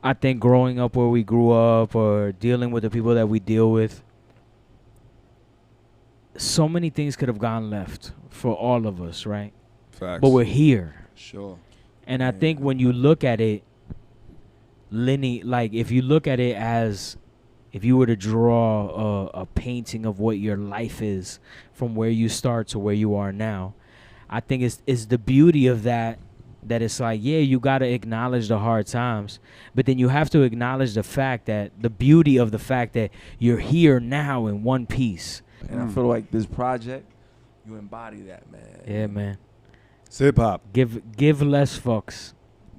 I think growing up where we grew up or dealing with the people that we deal with, so many things could have gone left for all of us, right? Facts. But we're here. Sure. And I think when you look at it, like if you look at it as if you were to draw a painting of what your life is from where you start to where you are now, I think it's the beauty of that it's like, yeah, you got to acknowledge the hard times, but then you have to acknowledge the beauty of the fact that you're here now in one piece. And I feel like this project, you embody that, man. Yeah, man. It's hip hop. Give less fucks.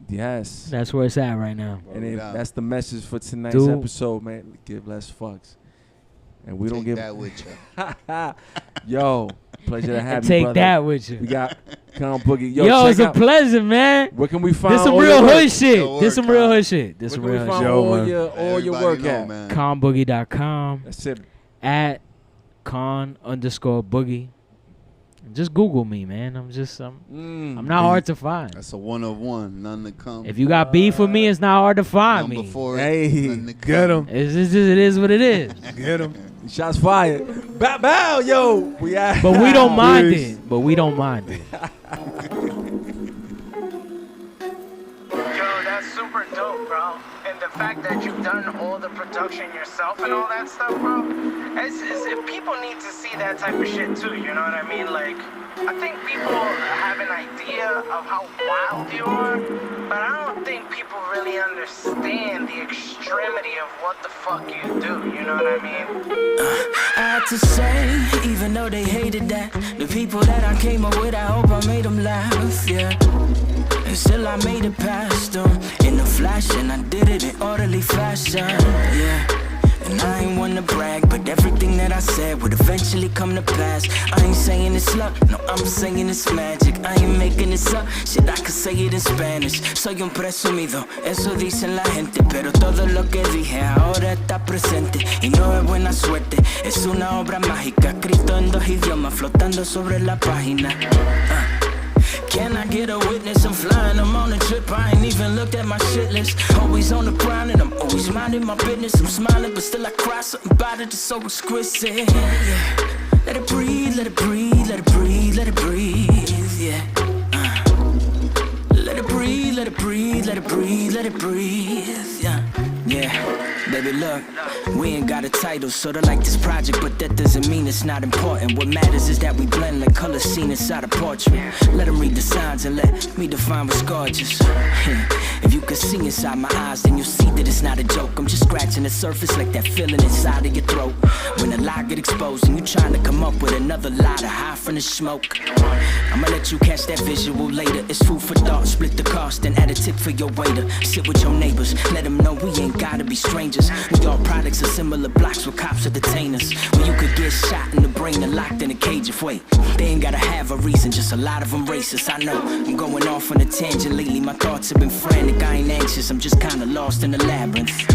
Yes. That's where it's at right now. And if that's the message for tonight's Dude. episode, man. Give less fucks. And we don't Take give that with you. Yo, pleasure to have you, Take brother. that with you. We got Kon Boogie. Yo, it's check a out- pleasure, man. Where can we find This some all real your work? hood shit. Yo, This some work, real Kon. hood shit. This Where some can we real find shit. Yo, all man. your Everybody work know, at? man. KonBoogie.com That's it. at Kon_Boogie. Just Google me, man. I'm not hard to find. That's a one of one, none to come. If you got beef with me, it's not hard to find Number me. 4, Hey, none to come. Get him. It's just, it is what it is. Get him. Shots fired. Bow, bow, yo. We out. But we don't mind Peace. it. But we don't mind it. Yo, that's super dope, bro. And the fact that you've done all the production yourself and all that stuff, bro, people need to see that type of shit too, you know what I mean? Like, I think people have an idea of how wild you are, but I don't think people really understand the extremity of what the fuck you do, you know what I mean? I had to say, even though they hated that, the people that I came up with, I hope I made them laugh, yeah. And still I made it past them in the flash, and I did it in orderly fashion, yeah. And I ain't wanna brag, but everything that I said said would eventually come to pass. I ain't saying it's luck, no, I'm saying it's magic. I ain't making this up, shit, I could say it in Spanish. Soy un presumido, eso dicen la gente, pero todo lo que dije ahora está presente. Y no es buena suerte, es una obra mágica, escrito en 2 idiomas, flotando sobre la página. Can I get a witness? I'm flying, I'm on a trip, I ain't even looked at my shit list. Always on the grind and I'm always minding my business. I'm smiling but still I cry, something about it is so exquisite. Yeah. Let it breathe, let it breathe, let it breathe, let it breathe, yeah. Let it breathe, let it breathe, let it breathe, let it breathe, yeah. Yeah, baby, look, we ain't got a title, sorta like this project, but that doesn't mean it's not important. What matters is that we blend like color seen inside a portrait. Let them read the signs and let me define what's gorgeous. If you can see inside my eyes, then you'll see that it's not a joke. I'm just scratching the surface like that feeling inside of your throat. When a lie get exposed and you trying to come up with another lie to hide from the smoke. I'ma let you catch that visual later. It's food for thought, split the cost and add a tip for your waiter. Sit with your neighbors, let them know we ain't gotta be strangers. We all products of similar blocks where cops are detainers. Where you could get shot in the brain and locked in a cage of weight. They ain't gotta have a reason, just a lot of them racist. I know, I'm going off on a tangent lately. My thoughts have been frantic, I ain't anxious, I'm just kinda lost in the labyrinth.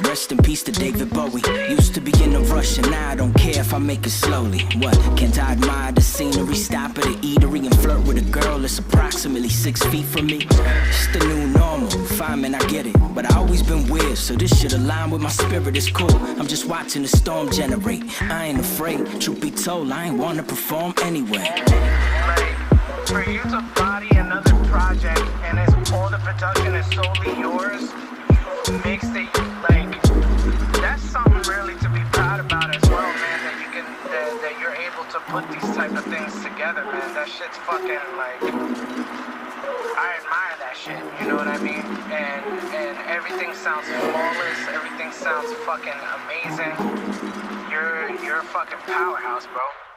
Rest in peace to David Bowie. Used to be in a rush and now I don't care if I make it slowly. What, can't I admire the scenery? Stop at an eatery and flirt with a girl that's approximately 6 feet from me? It's the new normal, fine man, I get it. But I always been weird, so this shit align with my spirit, it's cool. I'm just watching the storm generate, I ain't afraid. Truth be told, I ain't wanna perform anyway. Like, for you to body another project and it's all the production is solely yours, makes it like, that's something really to be proud about as well, man. That you can, that you're able to put these type of things together, man. That shit's fucking like, I admire that shit. You know what I mean? And everything sounds flawless. Everything sounds fucking amazing. You're a fucking powerhouse, bro.